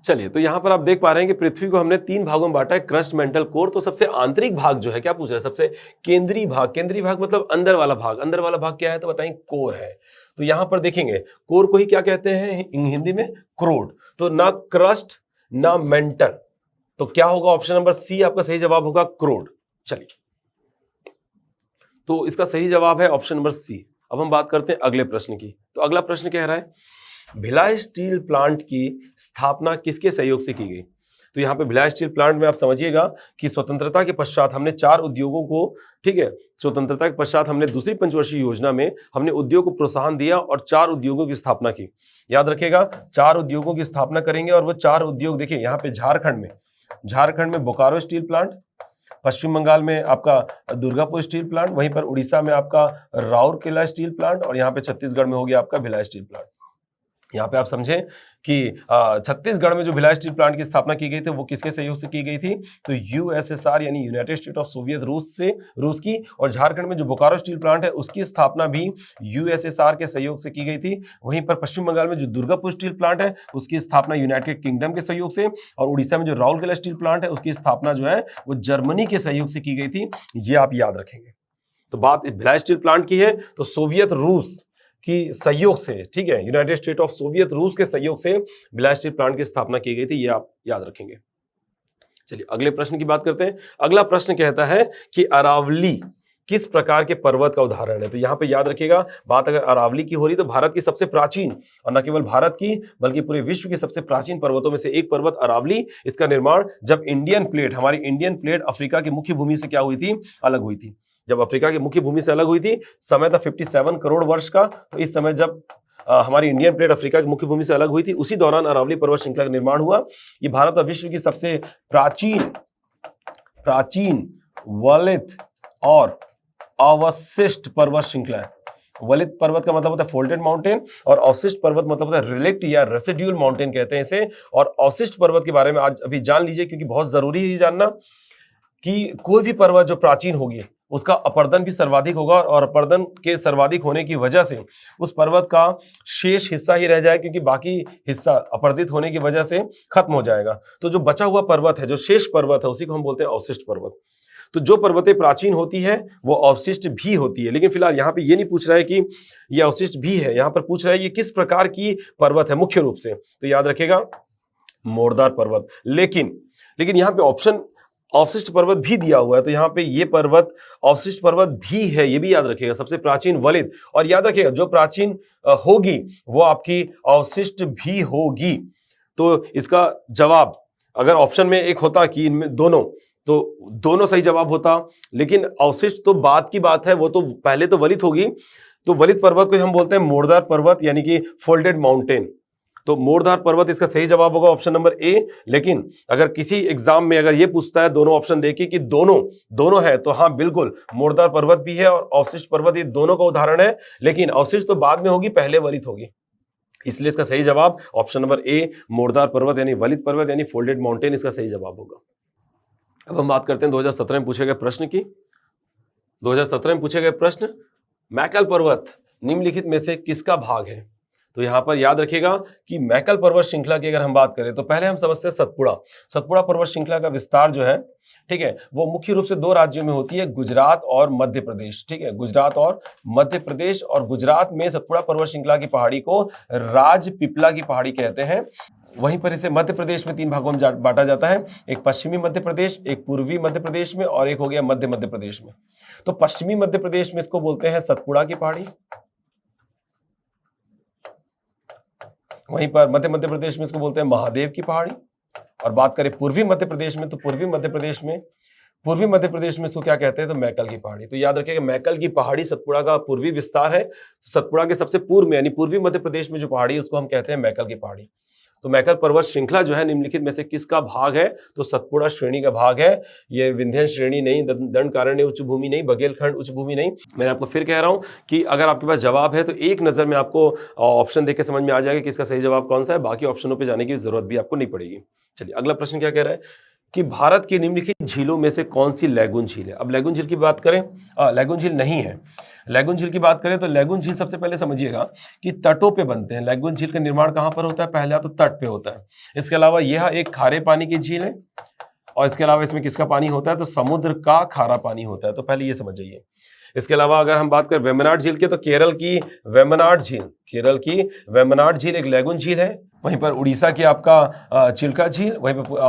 चलिए, तो यहां पर आप देख पा रहे हैं कि पृथ्वी को हमने 3 भागों में बांटा है, क्रस्ट, मेंटल, कोर। तो सबसे आंतरिक भाग जो है, क्या पूछ रहा है, सबसे केंद्रीय भाग, केंद्रीय भाग मतलब अंदर वाला भाग, अंदर वाला भाग क्या है तो बताएं, कोर है। तो यहां पर देखेंगे कोर को ही क्या कहते हैं हिंदी में, क्रोड। तो ना क्रस्ट ना मेंटल, तो क्या होगा, ऑप्शन नंबर सी आपका सही जवाब होगा, क्रोड। चलिए, तो इसका सही जवाब है ऑप्शन नंबर सी। अब हम बात करते हैं अगले प्रश्न की। तो अगला प्रश्न कह रहा है, भिलाई स्टील प्लांट की स्थापना किसके सहयोग से की गई। तो यहाँ पे भिलाई स्टील प्लांट में आप समझिएगा कि स्वतंत्रता के पश्चात हमने 4 उद्योगों को, ठीक है, स्वतंत्रता के पश्चात हमने दूसरी पंचवर्षीय योजना में हमने उद्योग को प्रोत्साहन दिया और 4 उद्योगों की स्थापना की। याद रखिएगा, 4 उद्योगों की स्थापना करेंगे, और वो 4 उद्योग देखिए यहाँ पे झारखंड में बोकारो स्टील प्लांट, पश्चिम बंगाल में आपका दुर्गापुर स्टील प्लांट, वहीं पर उड़ीसा में आपका राउरकेला स्टील प्लांट, और यहाँ पे छत्तीसगढ़ में हो गया आपका भिलाई स्टील प्लांट। यहाँ पे आप समझें कि छत्तीसगढ़ में जो भिलाई स्टील प्लांट की स्थापना की गई थी वो किसके सहयोग से की गई थी, तो यूएसएसआर यानी यूनाइटेड स्टेट ऑफ सोवियत रूस की। और झारखंड में जो बोकारो स्टील प्लांट है उसकी स्थापना भी यूएसएसआर के सहयोग से की गई थी। वहीं पर पश्चिम बंगाल में जो दुर्गापुर स्टील प्लांट है उसकी स्थापना यूनाइटेड किंगडम के सहयोग से, और उड़ीसा में जो राउरकेला स्टील प्लांट है उसकी स्थापना जो है वो जर्मनी के सहयोग से की गई थी। ये आप याद रखेंगे। तो बात भिलाई स्टील प्लांट की है तो सोवियत रूस की सहयोग से, ठीक है, यूनाइटेड स्टेट ऑफ सोवियत रूस के सहयोग से भिलाई स्टील प्लांट की स्थापना की गई थी, ये आप याद रखेंगे। चलिए अगले प्रश्न की बात करते हैं। अगला प्रश्न कहता है कि अरावली किस प्रकार के पर्वत का उदाहरण है। तो यहाँ पे याद रखिएगा, बात अगर अरावली की हो रही तो भारत की सबसे प्राचीन, और न केवल भारत की बल्कि पूरे विश्व की सबसे प्राचीन पर्वतों में से एक पर्वत अरावली। इसका निर्माण जब हमारी इंडियन प्लेट अफ्रीका की मुख्य भूमि से क्या हुई थी, अलग हुई थी। जब अफ्रीका की मुख्य भूमि से अलग हुई थी, समय था 57 करोड़ वर्ष का। तो इस समय जब हमारी इंडियन प्लेट अफ्रीका की मुख्य भूमि से अलग हुई थी, उसी दौरान अरावली पर्वत श्रृंखला का निर्माण हुआ। ये भारत और विश्व की सबसे प्राचीन वलित और अवशिष्ट पर्वत श्रृंखला है। वलित पर्वत का मतलब होता है फोल्डेड माउंटेन, और अवशिष्ट पर्वत मतलब होता है रिलेक्ट या रेसिड्यूल माउंटेन कहते हैं इसे। और अवशिष्ट पर्वत के बारे में आज अभी जान लीजिए, क्योंकि बहुत जरूरी है ये जानना कि कोई भी पर्वत जो प्राचीन होगी उसका अपर्दन भी सर्वाधिक होगा, और अपर्दन के सर्वाधिक होने की वजह से उस पर्वत का शेष हिस्सा ही रह जाए, क्योंकि बाकी हिस्सा अपर्दित होने की वजह से खत्म हो जाएगा। तो जो बचा हुआ पर्वत है, जो शेष पर्वत है, उसी को हम बोलते हैं अवशिष्ट पर्वत। तो जो पर्वतें प्राचीन होती है वो अवशिष्ट भी होती है, लेकिन फिलहाल यहाँ पे ये नहीं पूछ रहा है कि ये अवशिष्ट भी है, यहाँ पर पूछ रहा है ये किस प्रकार की पर्वत है मुख्य रूप से। तो याद रखेगा मोरदार पर्वत। लेकिन यहाँ पे ऑप्शन अवशिष्ट पर्वत भी दिया हुआ है, तो यहाँ पे ये पर्वत अवशिष्ट पर्वत भी है, ये भी याद रखिएगा। सबसे प्राचीन वलित, और याद रखिएगा जो प्राचीन होगी वो आपकी अवशिष्ट भी होगी। तो इसका जवाब अगर ऑप्शन में एक होता कि इनमें दोनों, तो दोनों सही जवाब होता, लेकिन अवशिष्ट तो बात की बात है, वो तो पहले तो वलित होगी। तो वलित पर्वत को हम बोलते हैं मोरदार पर्वत यानी कि फोल्डेड माउंटेन। तो मोरदार पर्वत इसका सही जवाब होगा ऑप्शन नंबर ए। लेकिन अगर किसी एग्जाम में अगर ये पूछता है दोनों ऑप्शन देके कि दोनों है, तो हाँ बिल्कुल मोरदार पर्वत भी है और अवशिष्ट पर्वत, ये दोनों का उदाहरण है। लेकिन अवशिष्ट तो बाद में होगी, पहले वलित होगी, इसलिए इसका सही जवाब ऑप्शन नंबर ए मोरदार पर्वत यानी वलित पर्वत यानी फोल्डेड माउंटेन इसका सही जवाब होगा। अब हम बात करते हैं 2017 में पूछे गए प्रश्न की। 2017 में पूछे गए प्रश्न, मैकल पर्वत निम्नलिखित में से किसका भाग है। तो यहां पर याद रखिएगा कि मैकल पर्वत श्रृंखला की अगर हम बात करें तो पहले हम समझते हैं सतपुड़ा पर्वत श्रृंखला का विस्तार जो है, ठीक है, वो मुख्य रूप से 2 राज्यों में होती है, गुजरात और मध्य प्रदेश। ठीक है, गुजरात और मध्य प्रदेश। और गुजरात में सतपुड़ा पर्वत श्रृंखला की पहाड़ी को राजपीपला की पहाड़ी कहते हैं। वहीं पर इसे मध्य प्रदेश में 3 भागों में बांटा जाता है, एक पश्चिमी मध्य प्रदेश, एक पूर्वी मध्य प्रदेश में, और एक हो गया मध्य प्रदेश में। तो पश्चिमी मध्य प्रदेश में इसको बोलते हैं सतपुड़ा की पहाड़ी, वहीं पर मध्य प्रदेश में इसको बोलते हैं महादेव की पहाड़ी। और बात करें पूर्वी मध्य प्रदेश में, तो पूर्वी मध्य प्रदेश में इसको क्या कहते हैं, तो मैकल की पहाड़ी। तो याद रखिएगा मैकल की पहाड़ी सतपुड़ा का पूर्वी विस्तार है। सतपुड़ा के सबसे पूर्व में यानी पूर्वी मध्य प्रदेश में जो पहाड़ी है उसको हम कहते हैं मैकल की पहाड़ी। तो मैकल पर्वत श्रृंखला जो है निम्नलिखित में से किसका भाग है? तो सतपुड़ा श्रेणी का भाग है। ये विंध्य श्रेणी नहीं, दंडकारण्य उच्च भूमि नहीं, बघेलखंड उच्च भूमि नहीं। मैं आपको फिर कह रहा हूं कि अगर आपके पास जवाब है तो एक नजर में आपको ऑप्शन देख के समझ में आ जाएगा कि इसका सही जवाब कौन सा है, बाकी ऑप्शनों पर जाने की जरूरत भी आपको नहीं पड़ेगी। चलिए अगला प्रश्न क्या कह रहा है कि भारत की निम्नलिखित झीलों में से कौन सी लैगून झील है? अब लैगून झील की बात करें, लैगून झील नहीं है। लैगून झील की बात करें तो लैगून झील सबसे पहले समझिएगा कि तटों पे बनते हैं। लैगून झील का निर्माण कहां पर होता है? पहला तो तट पे होता है। इसके अलावा यह एक खारे पानी की झील है और इसके अलावा इसमें किसका पानी होता है? तो समुद्र का खारा पानी होता है। तो पहले ये समझ जाइए। इसके अलावा अगर हम बात करें वेम्बनाड झील की, तो केरल की वेम्बनाड झील एक लैगून झील है। वहीं पर उड़ीसा की आपका चिल्का झील, वहीं पर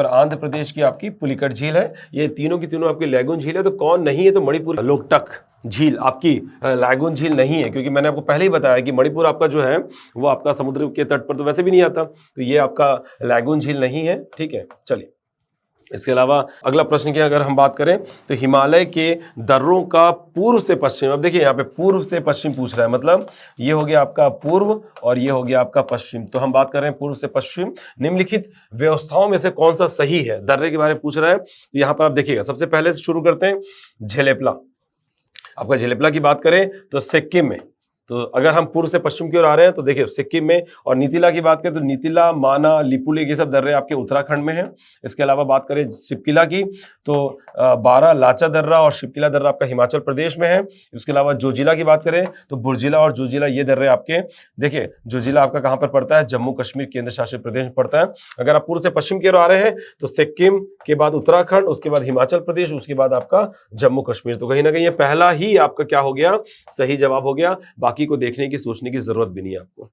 आंध्र प्रदेश की आपकी पुलिकट झील है। ये तीनों की तीनों आपकी लैगून झील है। तो कौन नहीं है? तो मणिपुर लोकटक झील आपकी लैगून झील नहीं है, क्योंकि मैंने आपको पहले ही बताया कि मणिपुर आपका जो है वो आपका समुद्र के तट पर तो वैसे भी नहीं आता, तो ये आपका लैगून झील नहीं है। ठीक है, चलिए इसके अलावा अगला प्रश्न की अगर हम बात करें तो हिमालय के दर्रों का पूर्व से पश्चिम, अब देखिए यहाँ पे पूर्व से पश्चिम पूछ रहा है, मतलब ये हो गया आपका पूर्व और ये हो गया आपका पश्चिम। तो हम बात कर रहे हैं पूर्व से पश्चिम। निम्नलिखित व्यवस्थाओं में से कौन सा सही है? दर्रे के बारे में पूछ रहा है। तो यहाँ पर आप देखिएगा, सबसे पहले से शुरू करते हैं झेलेपला। आपका झेलेपला की बात करें तो सिक्किम में, तो अगर हम पूर्व से पश्चिम की ओर आ रहे हैं तो देखिए सिक्किम में। और नीतिला की बात करें तो नीतिला, माना, लिपुलेख ये सब दर्रे आपके उत्तराखंड में हैं। इसके अलावा बात करें शिवकिला की तो बारा लाचा दर्रा और शिवकिला दर्रा आपका हिमाचल प्रदेश में है। इसके अलावा जोजिला की बात करें तो बुर्जिला और जोजिला ये दर्रे आपके, देखिए जोजिला आपका कहाँ पर पड़ता है? जम्मू कश्मीर केंद्र शासित प्रदेश में पड़ता है। अगर आप पूर्व से पश्चिम की ओर आ रहे हैं तो सिक्किम के बाद उत्तराखंड, उसके बाद हिमाचल प्रदेश, उसके बाद आपका जम्मू कश्मीर। तो कहीं ना कहीं ये पहला ही आपका क्या हो गया? सही जवाब हो गया। बाकी को देखने की, सोचने की जरूरत भी नहीं है आपको।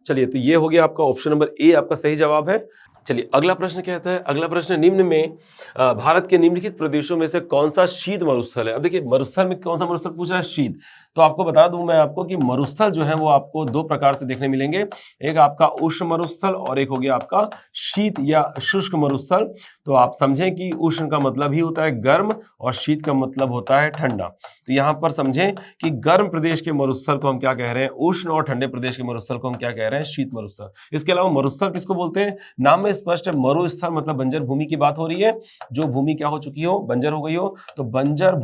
चलिए, तो ये हो गया आपका ऑप्शन नंबर ए आपका सही जवाब है। चलिए अगला प्रश्न क्या कहता है? अगला प्रश्न, निम्न में भारत के निम्नलिखित प्रदेशों में से कौन सा शीत मरुस्थल है? अब देखिए मरुस्थल में कौन सा मरुस्थल पूछ रहा है? शीत। तो आपको बता दूं मैं आपको कि मरुस्थल जो है वो आपको दो प्रकार से देखने मिलेंगे। एक आपका उष्ण मरुस्थल और एक हो गया आपका शीत या शुष्क मरुस्थल। तो आप समझें कि उष्ण का मतलब ही होता है गर्म और शीत का मतलब होता है ठंडा। तो यहाँ पर समझें कि गर्म प्रदेश के मरुस्थल को हम क्या कह रहे हैं? उष्ण, और ठंडे प्रदेश के मरुस्थल को हम क्या कह रहे हैं? शीत मरुस्थल। इसके अलावा मरुस्थल किसको बोलते हैं? नाम में स्पष्ट है, मरुस्थल मतलब बंजर भूमि की बात हो रही है। जो भूमि क्या हो चुकी हो? बंजर हो गई हो। तो बंजर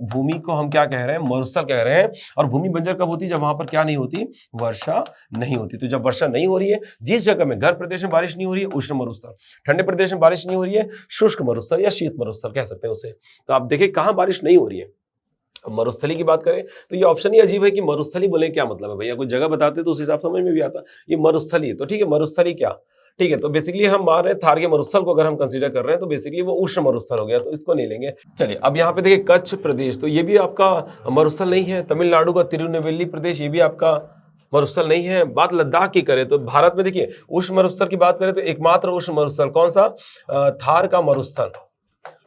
भूमि को हम क्या कह रहे हैं? मरुस्थल कह रहे हैं। और भूमि बंजर कब होती है? जब वहां पर क्या नहीं होती? वर्षा नहीं होती। तो जब वर्षा नहीं हो रही है, जिस जगह में गर्म प्रदेश में बारिश नहीं हो रही है, उष्ण मरुस्थल। ठंडे प्रदेश में बारिश नहीं हो रही है, शुष्क मरुस्थल या शीत मरुस्थल कह सकते हैं उसे। तो आप देखिए कहां बारिश नहीं हो रही है। मरुस्थली की बात करें तो ये ऑप्शन ही अजीब है कि मरुस्थली बोले, क्या मतलब है भैया? कोई जगह बताते तो उस हिसाब समझ में भी आता। ये मरुस्थली, तो ठीक है मरुस्थली क्या, ठीक है। तो बेसिकली हम मान रहे हैं थार के मरुस्थल को अगर हम कंसीडर कर रहे हैं तो बेसिकली वो उष्ण मरुस्थल हो गया, तो इसको नहीं लेंगे। चलिए अब यहाँ पे देखिए कच्छ प्रदेश, तो ये भी आपका मरुस्थल नहीं है। तमिलनाडु का तिरुनेवेली प्रदेश, ये भी आपका मरुस्थल नहीं है। बात लद्दाख की करें तो भारत में देखिए उष्ण मरुस्थल की बात करें तो एकमात्र उष्ण मरुस्थल कौन सा? थार का मरुस्थल।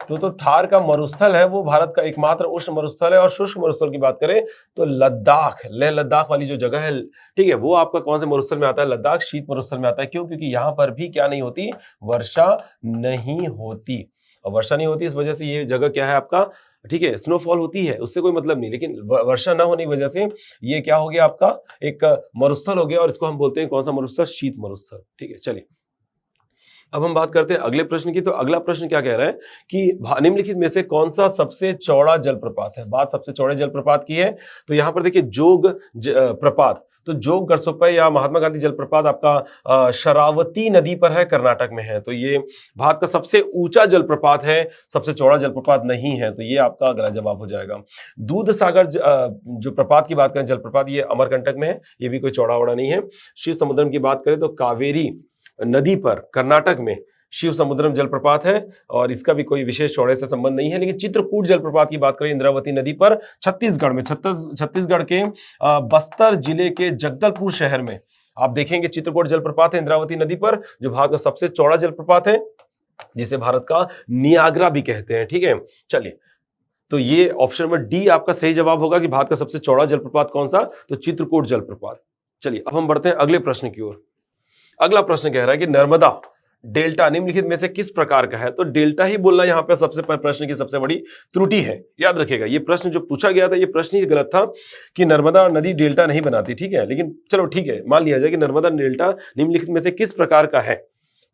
तो थार का मरुस्थल है वो भारत का एकमात्र उष्ण मरुस्थल है। और शुष्क मरुस्थल की बात करें तो लद्दाख, लेह लद्दाख वाली जो जगह है, ठीक है, वो आपका कौन से मरुस्थल में आता है? लद्दाख शीत मरुस्थल में आता है। क्यों? क्योंकि यहाँ पर भी क्या नहीं होती? वर्षा नहीं होती। और वर्षा नहीं होती इस वजह से ये जगह क्या है आपका, ठीक है, स्नोफॉल होती है, उससे कोई मतलब नहीं, लेकिन वर्षा ना होने की वजह से ये क्या हो गया आपका? एक मरुस्थल हो गया। और इसको हम बोलते हैं कौन सा मरुस्थल? शीत मरुस्थल। ठीक है, चलिए अब हम बात करते हैं अगले प्रश्न की। तो अगला प्रश्न क्या कह रहा है कि निम्नलिखित में से कौन सा सबसे चौड़ा जलप्रपात है? बात सबसे चौड़े जलप्रपात की है। तो यहाँ पर देखिए जोग प्रपात, तो जोग गरसोपई या महात्मा गांधी जलप्रपात आपका शरावती नदी पर है, कर्नाटक में है। तो ये भारत का सबसे ऊंचा जलप्रपात है, सबसे चौड़ा जलप्रपात नहीं है। तो ये आपका गलत जवाब हो जाएगा। दूध सागर जो प्रपात की बात करें, जलप्रपात, ये अमरकंटक में है, ये भी कोई चौड़ा वड़ा नहीं है। शिव समुद्रम की बात करें तो कावेरी नदी पर कर्नाटक में शिव समुद्रम जलप्रपात है और इसका भी कोई विशेष चौड़े से संबंध नहीं है। लेकिन चित्रकूट जलप्रपात की बात करें इंद्रावती नदी पर छत्तीसगढ़ में, छत्तीसगढ़ के बस्तर जिले के जगदलपुर शहर में आप देखेंगे चित्रकूट जलप्रपात है इंद्रावती नदी पर, जो भारत का सबसे चौड़ा जलप्रपात है, जिसे भारत का नियाग्रा भी कहते हैं। ठीक है, चलिए तो ये ऑप्शन नंबर डी आपका सही जवाब होगा कि भारत का सबसे चौड़ा जलप्रपात कौन सा? तो चित्रकूट जलप्रपात। चलिए अब हम बढ़ते हैं अगले प्रश्न की ओर। अगला प्रश्न कह रहा है कि नर्मदा डेल्टा निम्नलिखित में से किस प्रकार का है? तो डेल्टा ही बोलना यहाँ पे सबसे प्रश्न की सबसे बड़ी त्रुटि है। याद रखिएगा, ये प्रश्न जो पूछा गया था ये प्रश्न ही गलत था कि नर्मदा नदी डेल्टा नहीं बनाती, ठीक है, लेकिन चलो ठीक है, मान लिया जाए कि नर्मदा डेल्टा निम्नलिखित में से किस प्रकार का है।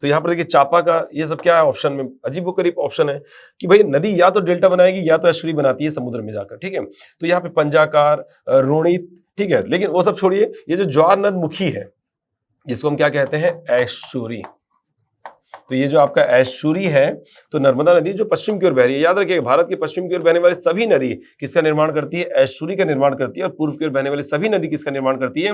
तो यहाँ पर देखिए चापा का ये सब क्या है ऑप्शन में, अजीबोगरीब ऑप्शन है कि भाई नदी या तो डेल्टा बनाएगी या तो एस्चुरी बनाती है समुद्र में जाकर, ठीक है। तो यहाँ पे पंजाकार, रोणित, ठीक है, लेकिन वो सब छोड़िए, ये जो ज्वार नद मुखी है जिसको हम क्या कहते हैं, एस्चुरी। तो ये जो आपका एस्चुरी है, तो नर्मदा नदी जो पश्चिम की ओर बह रही है, याद रखिएगा भारत के पश्चिम की ओर बहने वाली सभी नदी किसका निर्माण करती है, एस्चुरी का निर्माण करती है, और पूर्व की ओर बहने वाली सभी नदी किसका निर्माण करती है,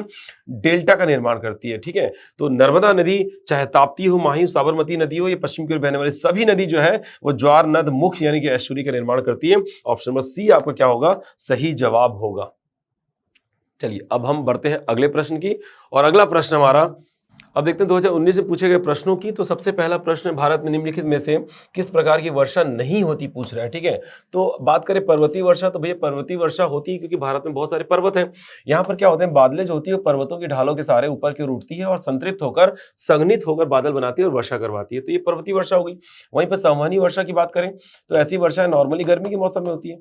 डेल्टा का निर्माण करती है, ठीक है। तो नर्मदा नदी चाहे ताप्ती हो, माही हो, साबरमती नदी हो, ये पश्चिम की ओर बहने वाली सभी नदी जो है वो ज्वार नद मुख यानी कि एस्चुरी का निर्माण करती है। ऑप्शन नंबर सी आपका क्या होगा, सही जवाब होगा। चलिए अब हम बढ़ते हैं अगले प्रश्न की, और अगला प्रश्न हमारा, अब देखते हैं 2019 में पूछे गए प्रश्नों की। तो सबसे पहला प्रश्न, भारत में निम्नलिखित में से किस प्रकार की वर्षा नहीं होती, पूछ रहा है, ठीक है। तो बात करें पर्वतीय वर्षा, तो भैया पर्वतीय वर्षा होती है क्योंकि भारत में बहुत सारे पर्वत हैं। यहाँ पर क्या होते हैं, बादलें जो होती है वो पर्वतों की ढालों के सहारे ऊपर की ओर उठती है और संतृप्त होकर संघनित होकर बादल बनाती है और वर्षा करवाती है, तो ये पर्वतीय वर्षा हो गई। वहीं पर संवहनी वर्षा की बात करें तो ऐसी वर्षा नॉर्मली गर्मी के मौसम में होती है।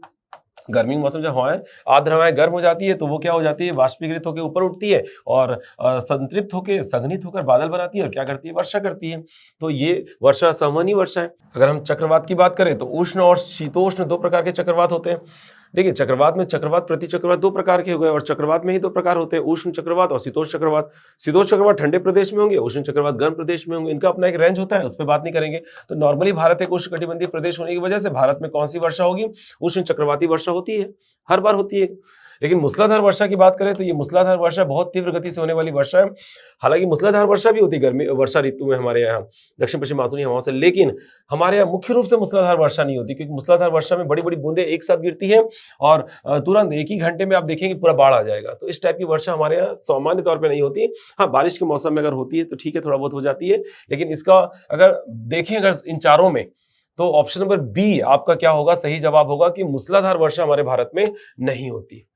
गर्मी के मौसम जब हवाएं आर्द्र हवाएं गर्म हो जाती है तो वो क्या हो जाती है, वाष्पीकृत होकर ऊपर उठती है और संतृप्त होकर संघनित होकर बादल बनाती है और क्या करती है, वर्षा करती है। तो ये वर्षा संवहनी वर्षा है। अगर हम चक्रवात की बात करें तो उष्ण और शीतोष्ण दो प्रकार के चक्रवात होते हैं। देखिए चक्रवात में चक्रवात प्रति चक्रवात दो प्रकार के हो गए, और चक्रवात में ही दो प्रकार होते हैं, उष्ण चक्रवात और शीतोष्ण चक्रवात। शीतोष्ण चक्रवात ठंडे प्रदेश में होंगे, उष्ण चक्रवात गर्म प्रदेश में होंगे, इनका अपना एक रेंज होता है, उस पर बात नहीं करेंगे। तो नॉर्मली भारत एक उष्णकटिबंधीय प्रदेश होने की वजह से भारत में कौन सी वर्षा होगी, उष्ण चक्रवाती वर्षा होती है, हर बार होती है। लेकिन मूसलाधार वर्षा की बात करें तो ये मूसलाधार वर्षा बहुत तीव्र गति से होने वाली वर्षा है। हालांकि मूसलाधार वर्षा भी होती है गर्मी वर्षा ऋतु में हमारे यहाँ दक्षिण पश्चिम मानसूनी हवाओं से, लेकिन हमारे यहाँ मुख्य रूप से मूसलाधार वर्षा नहीं होती, क्योंकि मूसलाधार वर्षा में बड़ी बड़ी बूंदें एक साथ गिरती है और तुरंत एक ही घंटे में आप देखेंगे पूरा बाढ़ आ जाएगा। तो इस टाइप की वर्षा हमारे यहाँ सामान्य तौर पर नहीं होती। हाँ, बारिश के मौसम में अगर होती है तो ठीक है, थोड़ा बहुत हो जाती है, लेकिन इसका अगर देखें अगर इन चारों में, तो ऑप्शन नंबर बी आपका क्या होगा, सही जवाब होगा कि मूसलाधार वर्षा हमारे भारत में नहीं होती।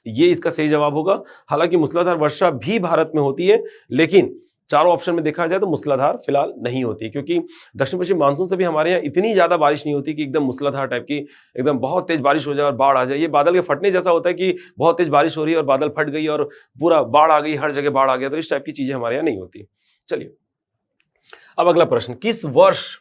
ये इसका सही जवाब होगा। हालांकि मूसलाधार वर्षा भी भारत में होती है, लेकिन चारों ऑप्शन में देखा जाए तो मूसलाधार फिलहाल नहीं होती, क्योंकि दक्षिण पश्चिम मानसून से भी हमारे यहाँ इतनी ज्यादा बारिश नहीं होती कि एकदम मूसलाधार टाइप की एकदम बहुत तेज बारिश हो जाए और बाढ़ आ जाए। ये बादल के फटने जैसा होता है कि बहुत तेज बारिश हो रही है और बादल फट गई और पूरा बाढ़ आ गई, हर जगह बाढ़ आ गया। तो इस टाइप की चीजें हमारे यहाँ नहीं होती। चलिए अब अगला प्रश्न, किस वर्ष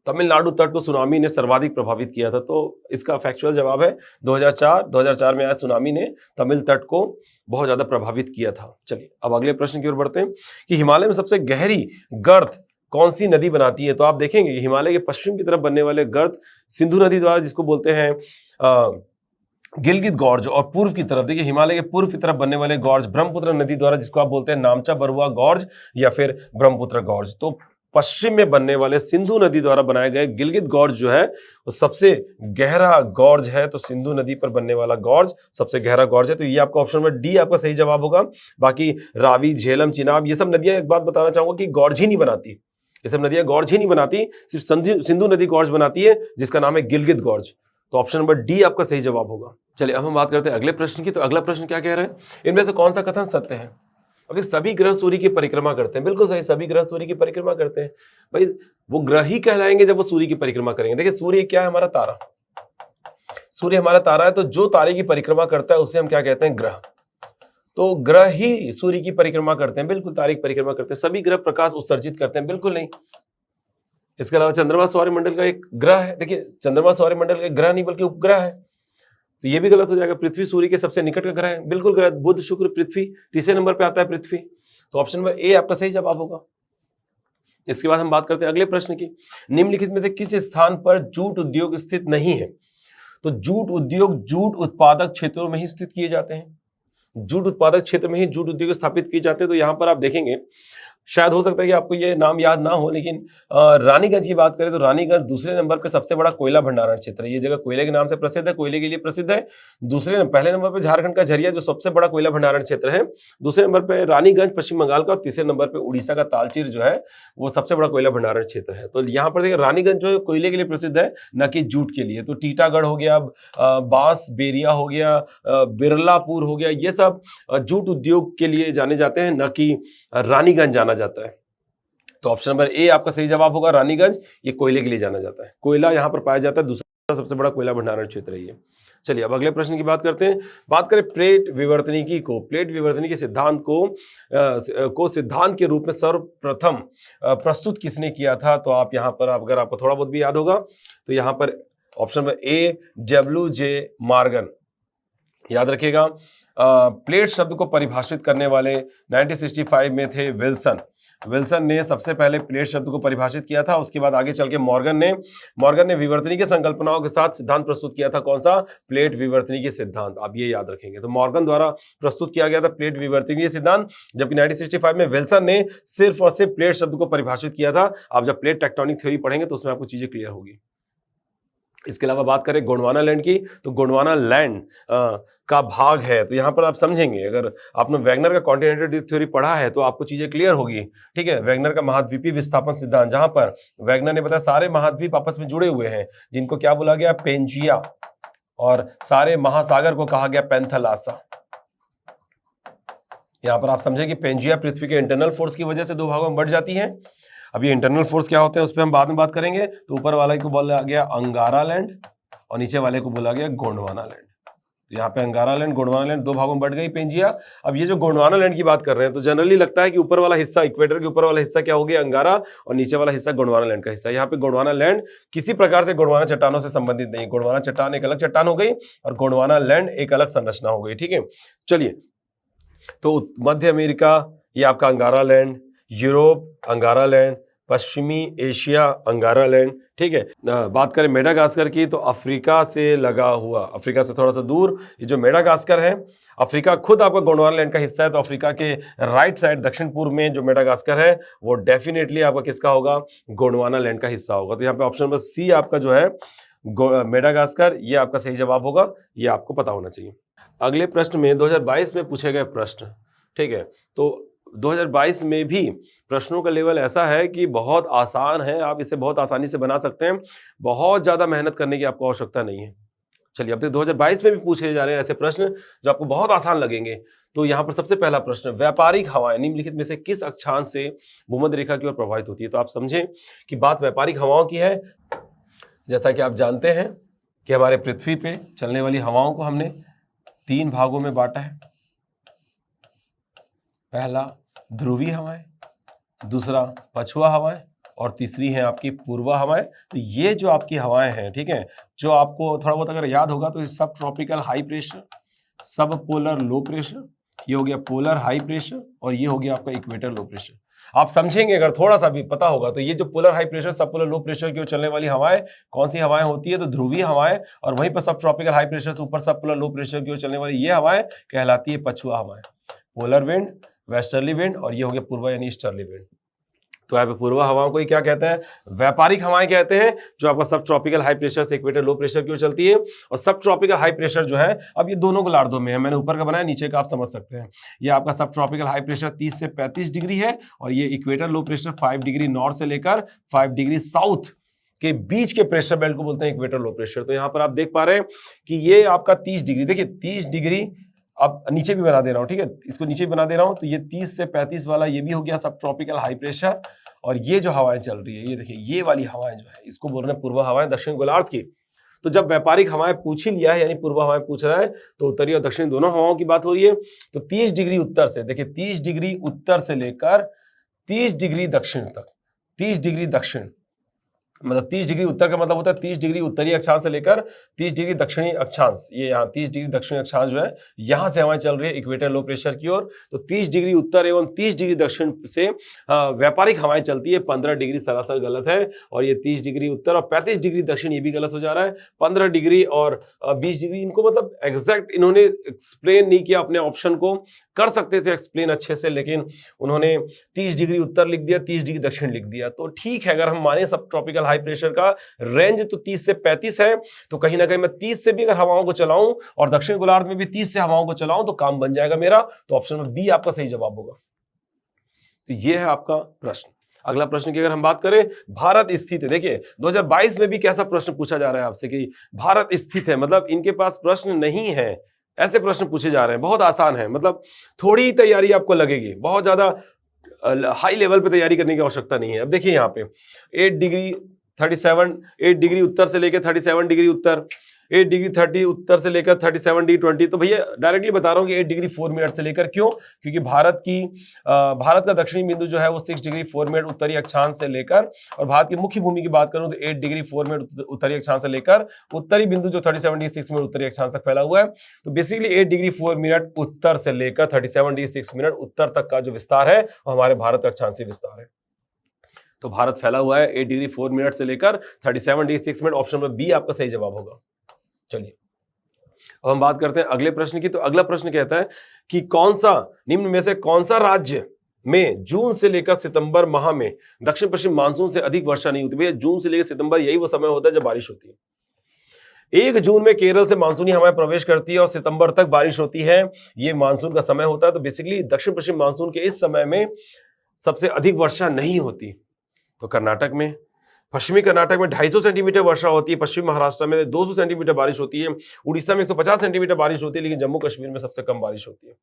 तमिलनाडु तट को सुनामी ने सर्वाधिक प्रभावित किया था? तो इसका फैक्चुअल जवाब है 2004 में आया सुनामी ने तमिल तट को बहुत ज्यादा प्रभावित किया था। चलिए अब अगले प्रश्न की ओर बढ़ते हैं कि हिमालय में सबसे गहरी गर्त कौन सी नदी बनाती है? तो आप देखेंगे कि हिमालय के पश्चिम की तरफ बनने वाले गर्त सिंधु नदी द्वारा, जिसको बोलते हैं गिलगित गॉर्ज, और पूर्व की तरफ देखिए हिमालय के पूर्व की तरफ बनने वाले गॉर्ज ब्रह्मपुत्र नदी द्वारा, जिसको आप बोलते हैं नामचा बरुआ गॉर्ज या फिर ब्रह्मपुत्र गॉर्ज। तो पश्चिम में बनने वाले सिंधु नदी द्वारा बनाए गए गिलगित गॉर्ज जो है वो सबसे गहरा गॉर्ज है। तो सिंधु नदी पर बनने वाला गॉर्ज सबसे गहरा गॉर्ज है। तो ये आपका ऑप्शन नंबर डी आपका सही जवाब होगा। बाकी रावी, झेलम, चिनाब ये सब नदियां, एक बात बताना चाहूंगा कि गॉर्ज ही नहीं बनाती, ये सब नदियां गॉर्ज ही नहीं बनाती, सिर्फ सिंधु नदी गॉर्ज बनाती है, जिसका नाम है गिलगित गॉर्ज। तो ऑप्शन नंबर डी आपका सही जवाब होगा। चलिए अब हम बात करते हैं अगले प्रश्न की। तो अगला प्रश्न क्या कह रहा है, इनमें से कौन सा कथन सत्य है? अभी सभी ग्रह सूर्य की परिक्रमा करते हैं, बिल्कुल सही, सभी ग्रह सूर्य की परिक्रमा करते हैं। भाई वो ग्रह ही कहलाएंगे जब वो सूर्य की परिक्रमा करेंगे। देखिए सूर्य क्या है, हमारा तारा, सूर्य हमारा तारा है, तो जो तारे की परिक्रमा करता है उसे हम क्या कहते हैं, ग्रह। तो ग्रह ही सूर्य की परिक्रमा करते हैं, बिल्कुल तारे की परिक्रमा करते हैं। सभी ग्रह प्रकाश उत्सर्जित करते हैं, बिल्कुल नहीं। इसके अलावा चंद्रमा सौरमंडल का एक ग्रह है। देखिए चंद्रमा सौरमंडल का ग्रह नहीं बल्कि उपग्रह है, तो ये भी गलत हो जाएगा। पृथ्वी सूर्य के सबसे निकट का ग्रह है, बिल्कुल गलत। बुध, शुक्र, पृथ्वी, तीसरे नंबर पे आता है पृथ्वी। तो ऑप्शन नंबर ए आपका सही जवाब होगा। इसके बाद हम बात करते हैं अगले प्रश्न की, निम्नलिखित में से किस स्थान पर जूट उद्योग स्थित नहीं है? तो जूट उद्योग जूट उत्पादक क्षेत्रों में ही स्थित किए जाते हैं, जूट उत्पादक क्षेत्र में ही जूट उद्योग स्थापित किए जाते हैं। तो यहाँ पर आप देखेंगे, शायद हो सकता है कि आपको ये नाम याद ना हो, लेकिन रानीगंज की बात करें तो रानीगंज दूसरे नंबर पर सबसे बड़ा कोयला भंडारण क्षेत्र है। ये जगह कोयले के नाम से प्रसिद्ध है, कोयले के लिए प्रसिद्ध है। पहले नंबर पर झारखंड का झरिया जो सबसे बड़ा कोयला भंडारण क्षेत्र है, दूसरे नंबर पर रानीगंज पश्चिम बंगाल का, और तीसरे नंबर पर उड़ीसा का तालचेर जो है वो सबसे बड़ा कोयला भंडारण क्षेत्र है। तो यहाँ पर देखिए रानीगंज जो है कोयले के लिए प्रसिद्ध है, न कि जूट के लिए। तो टीटागढ़ हो गया, बांस बेरिया हो गया, बिरलापुर हो गया, ये सब जूट उद्योग के लिए जाने जाते हैं, न कि रानीगंज जाना जाता है। तो ऑप्शन नंबर ए आपका सही जवाब होगा रानीगंज। ये कोयले के लिए जाना जाता है, कोयला यहाँ पर पाया जाता है, दूसरा सबसे बड़ा कोयला भंडारण क्षेत्र है ये। चलिए अब अगले प्रश्न की बात करते हैं। बात करें प्लेट विवर्तनिकी को, प्लेट विवर्तनिकी सिद्धांत को सिद्धांत के रूप में सर्वप्रथम प्रस्तुत किसने किया था? तो आप यहाँ पर अगर आपको थोड़ा बहुत भी याद होगा तो यहाँ पर option number A WJ Morgan, याद रखिएगा। प्लेट शब्द को परिभाषित करने वाले 1965 में थे विल्सन ने सबसे पहले प्लेट शब्द को परिभाषित किया था। उसके बाद आगे चल के मॉर्गन ने विवर्तनिकी के संकल्पनाओं के साथ सिद्धांत प्रस्तुत किया था। कौन सा? प्लेट विवर्तनिकी सिद्धांत। आप ये याद रखेंगे। तो मॉर्गन द्वारा प्रस्तुत किया गया था प्लेट विवर्तनिकी सिद्धांत, जबकि 1965 में विल्सन ने सिर्फ और सिर्फ प्लेट शब्द को परिभाषित किया था। आप जब प्लेट टेक्टोनिक थ्योरी पढ़ेंगे तो उसमें आपको चीजें क्लियर होगी। इसके अलावा बात करें गोंडवाना लैंड की, तो गोंडवाना लैंड का भाग है। तो यहाँ पर आप समझेंगे, अगर आपने वैगनर का कॉन्टिनेंटल थ्योरी पढ़ा है तो आपको चीजें क्लियर होगी। ठीक है, वैगनर का महाद्वीपीय विस्थापन सिद्धांत, जहां पर वैगनर ने बताया सारे महाद्वीप आपस में जुड़े हुए हैं, जिनको क्या बोला गया? पेंजिया, और सारे महासागर को कहा गया पेंथलासा। यहाँ पर आप समझे कि पेंजिया पृथ्वी के इंटरनल फोर्स की वजह से दो भागों में बढ़ जाती है। अब ये इंटरनल फोर्स क्या होते हैं उस पर हम बाद में बात करेंगे। तो ऊपर वाले को बोला गया अंगारा लैंड और नीचे वाले को बोला गया गोंडवाना लैंड। तो यहाँ पे अंगारा लैंड, गोंडवाना लैंड, दो भागों में बढ़ गई पेंजिया। अब ये जो गोंडवाना लैंड की बात कर रहे हैं तो जनरली लगता है कि ऊपर वाला हिस्सा, इक्वेटर के ऊपर वाला हिस्सा क्या हो गया? अंगारा, और नीचे वाला हिस्सा गोंडवाना लैंड का हिस्सा। यहाँ पे गोंडवाना लैंड किसी प्रकार से गोंडवाना चट्टानों से संबंधित नहीं। गोंडवाना चट्टान एक अलग चट्टान हो गई और गोंडवाना लैंड एक अलग संरचना हो गई। ठीक है, चलिए, तो मध्य अमेरिका ये आपका अंगारा लैंड, यूरोप अंगारा लैंड, पश्चिमी एशिया अंगारा लैंड। ठीक है, बात करें मेडागास्कर की, तो अफ्रीका से लगा हुआ, अफ्रीका से थोड़ा सा दूर ये जो मेडागास्कर है, अफ्रीका खुद आपका गोंडवाना लैंड का हिस्सा है। तो अफ्रीका के राइट साइड दक्षिण पूर्व में जो मेडागास्कर है वो डेफिनेटली आपका किसका होगा? गोंडवाना लैंड का हिस्सा होगा। तो यहाँ पे ऑप्शन नंबर सी आपका जो है मेडागास्कर, ये आपका सही जवाब होगा। ये आपको पता होना चाहिए। अगले प्रश्न में 2022 में पूछे गए प्रश्न, ठीक है, तो 2022 में भी प्रश्नों का लेवल ऐसा है कि बहुत आसान है, आप इसे बहुत आसानी से बना सकते हैं, बहुत ज़्यादा मेहनत करने की आपको आवश्यकता नहीं है। चलिए, अब तक 2022 में भी पूछे जा रहे हैं ऐसे प्रश्न जो आपको बहुत आसान लगेंगे। तो यहाँ पर सबसे पहला प्रश्न, व्यापारिक हवाएं निम्नलिखित में से किस अक्षांश से भूमध्य रेखा की ओर प्रभावित होती है? तो आप समझें कि बात व्यापारिक हवाओं की है। जैसा कि आप जानते हैं कि हमारे पृथ्वी पे चलने वाली हवाओं को हमने 3 भागों में बांटा है। पहला ध्रुवीय हवाएं, दूसरा पछुआ हवाएं, और तीसरी है आपकी पूर्वा हवाएं। तो ये जो आपकी हवाएं हैं, ठीक है, जो आपको थोड़ा बहुत अगर याद होगा तो सब ट्रॉपिकल हाई प्रेशर, सब पोलर लो प्रेशर, ये हो गया पोलर हाई प्रेशर, और ये हो गया आपका इक्वेटर लो प्रेशर। आप समझेंगे अगर थोड़ा सा भी पता होगा तो ये जो पोलर हाई प्रेशर, सब पोलर लो प्रेशर की ओर चलने वाली हवाएं कौन सी हवाएं होती है? तो ध्रुवीय हवाएं, और वहीं पर सब ट्रॉपिकल हाई प्रेशर से ऊपर सब पोलर लो प्रेशर की ओर चलने वाली ये हवाएं कहलाती है पछुआ हवाएं। पोलर विंड, वेस्टर्ली विंड, और ये हो गया पूर्वा यानी ईस्टर्ली विंड। तो यहाँ पे पूर्वा हवाओं को ही क्या कहते हैं? व्यापारिक हवाएं कहते हैं, जो आपका सब ट्रॉपिकल हाई प्रेशर से इक्वेटर लो प्रेशर की ओर चलती है। और सब ट्रॉपिकल हाई प्रेशर जो है, अब ये दोनों गोलार्धों में है, मैंने ऊपर का बनाया, नीचे का आप समझ सकते हैं। ये आपका सब ट्रॉपिकल हाई प्रेशर 30 से 35 डिग्री है, और ये equator low pressure 5 degree north से लेकर 5 डिग्री साउथ के बीच के प्रेशर बेल्ट को बोलते हैं इक्वेटर लो प्रेशर। तो यहाँ पर आप देख पा रहे हैं कि ये आपका 30 डिग्री, देखिए 30 डिग्री, अब नीचे भी बना दे रहा हूँ, ठीक है, इसको नीचे भी बना दे रहा हूँ। तो ये 30 से 35 वाला ये भी हो गया सब ट्रॉपिकल हाई प्रेशर, और ये जो हवाएं चल रही है, ये देखिए ये वाली हवाएं जो है, इसको बोल रहे हैं पूर्वा हवाएं, दक्षिण गोलार्ध की। तो जब व्यापारिक हवाएं पूछ ही लिया है, यानी पूर्वा हवाएं पूछ रहा है, तो उत्तरी और दक्षिणी दोनों हवाओं की बात हो रही है। तो 30 डिग्री उत्तर से, देखिए 30 डिग्री उत्तर से लेकर 30 डिग्री दक्षिण तक, 30 डिग्री दक्षिण मतलब 30 डिग्री उत्तर का मतलब होता है 30 डिग्री उत्तरी अक्षांश से लेकर 30 डिग्री दक्षिणी अक्षांश, ये यहाँ 30 डिग्री दक्षिणी अक्षांश जो है, यहाँ से हवाएं चल रही है इक्वेटर लो प्रेशर की ओर। तो 30 डिग्री उत्तर एवं 30 डिग्री दक्षिण से व्यापारिक हवाएं चलती है। 15 डिग्री सरासर गलत है, और ये 30 डिग्री उत्तर और 35 डिग्री दक्षिण ये भी गलत हो जा रहा है। 15 डिग्री और 20 डिग्री, इनको मतलब एग्जैक्ट इन्होंने एक्सप्लेन नहीं किया अपने ऑप्शन को। कर सकते थे एक्सप्लेन अच्छे से, लेकिन उन्होंने 30 डिग्री उत्तर लिख दिया, 30 डिग्री दक्षिण लिख दिया। तो ठीक है, अगर हम माने सब ट्रॉपिकल हाई प्रेशर का रेंज तो 30 से 35 है, तो कहीं ना कहीं मैं 30 से भी अगर हवाओं को चलाऊं और दक्षिण गोलार्ध में भी 30 से हवाओं को चलाऊं तो काम बन जाएगा मेरा। तो ऑप्शन में बी आपका सही जवाब होगा। तो ये है आपका प्रश्न। अगला प्रश्न की अगर हम बात करें, भारत स्थित है। देखिए 2022 में भी कैसा प्रश्न पूछा जा रहा है आपसे कि भारत स्थित है, मतलब इनके पास प्रश्न नहीं है, ऐसे प्रश्न पूछे जा रहे हैं। बहुत आसान है, मतलब थोड़ी तैयारी आपको लगेगी, बहुत ज्यादा हाई लेवल पे तैयारी करने की आवश्यकता नहीं है। अब देखिए यहाँ पे 8 डिग्री 37, 8 डिग्री उत्तर से लेकर 37 डिग्री उत्तर, 8 डिग्री 30 उत्तर से लेकर 37 डिग्री 20। तो भैया डायरेक्टली बता रहा हूँ कि 8 डिग्री 4 मिनट से लेकर, क्यों? क्योंकि भारत का दक्षिणी बिंदु जो है वो 6 डिग्री 4 मिनट उत्तरी अक्षांश से लेकर, और भारत की मुख्य भूमि की बात करूं तो 8 डिग्री 4 मिनट उत्तरी अक्षांश से लेकर उत्तरी बिंदु जो 37 डिग्री 6 मिनट उत्तरी अक्षांश तक फैला हुआ है। तो बेसिकली 8 डिग्री 4 मिनट उत्तर से लेकर 37 डिग्री 6 मिनट उत्तर तक का जो विस्तार है वो हमारे भारत का अक्षांशीय विस्तार है। तो भारत फैला हुआ है 8 डिग्री 4 मिनट से लेकर 37 डिग्री 6 मिनट। ऑप्शन नंबर बी आपका सही जवाब होगा। चलिए अब हम बात करते हैं अगले प्रश्न की। तो अगला प्रश्न कहता है कि निम्न में से कौन सा राज्य में जून से लेकर सितंबर माह में दक्षिण पश्चिम मानसून से अधिक वर्षा नहीं होती? भैया जून से लेकर सितंबर यही वो समय होता है जब बारिश होती है। 1 जून में केरल से मानसूनी हवाएं प्रवेश करती है और सितंबर तक बारिश होती है, ये मानसून का समय होता है। तो बेसिकली दक्षिण पश्चिम मानसून के इस समय में सबसे अधिक वर्षा नहीं होती। तो कर्नाटक में, पश्चिमी कर्नाटक में 250 सेंटीमीटर वर्षा होती है, पश्चिमी महाराष्ट्र में 200 सेंटीमीटर बारिश होती है, उड़ीसा में 150 सेंटीमीटर बारिश होती है, लेकिन जम्मू कश्मीर में सबसे कम बारिश होती है,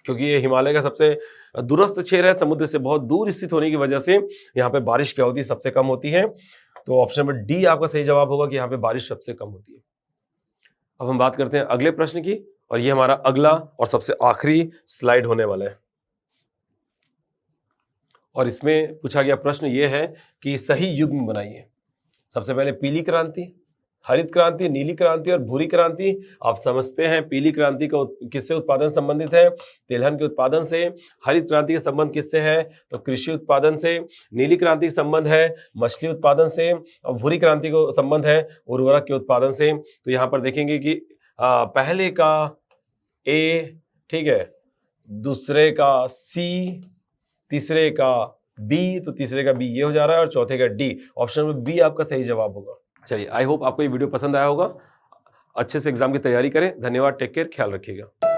क्योंकि ये हिमालय का सबसे दूरस्थ क्षेत्र है, समुद्र से बहुत दूर स्थित होने की वजह से यहाँ पे बारिश क्या होती है? सबसे कम होती है। तो ऑप्शन नंबर डी आपका सही जवाब होगा कि यहाँ पे बारिश सबसे कम होती है। अब हम बात करते हैं अगले प्रश्न की, और ये हमारा अगला और सबसे आखिरी स्लाइड होने वाला है। और इसमें पूछा गया प्रश्न ये है कि सही युग्म बनाइए। सबसे पहले पीली क्रांति, हरित क्रांति, नीली क्रांति और भूरी क्रांति। आप समझते हैं पीली क्रांति का किससे उत्पादन संबंधित है? तिलहन के उत्पादन से। हरित क्रांति का संबंध किससे है? तो कृषि उत्पादन से। नीली क्रांति का संबंध है मछली उत्पादन से, और भूरी क्रांति का संबंध है उर्वरक के उत्पादन से। तो यहाँ पर देखेंगे कि पहले का ए, ठीक है, दूसरे का सी, तीसरे का बी, तो तीसरे का बी ये हो जा रहा है, और चौथे का डी। ऑप्शन नंबर बी आपका सही जवाब होगा। चलिए आई होप आपको ये वीडियो पसंद आया होगा। अच्छे से एग्जाम की तैयारी करें। धन्यवाद, टेक केयर, ख्याल रखिएगा।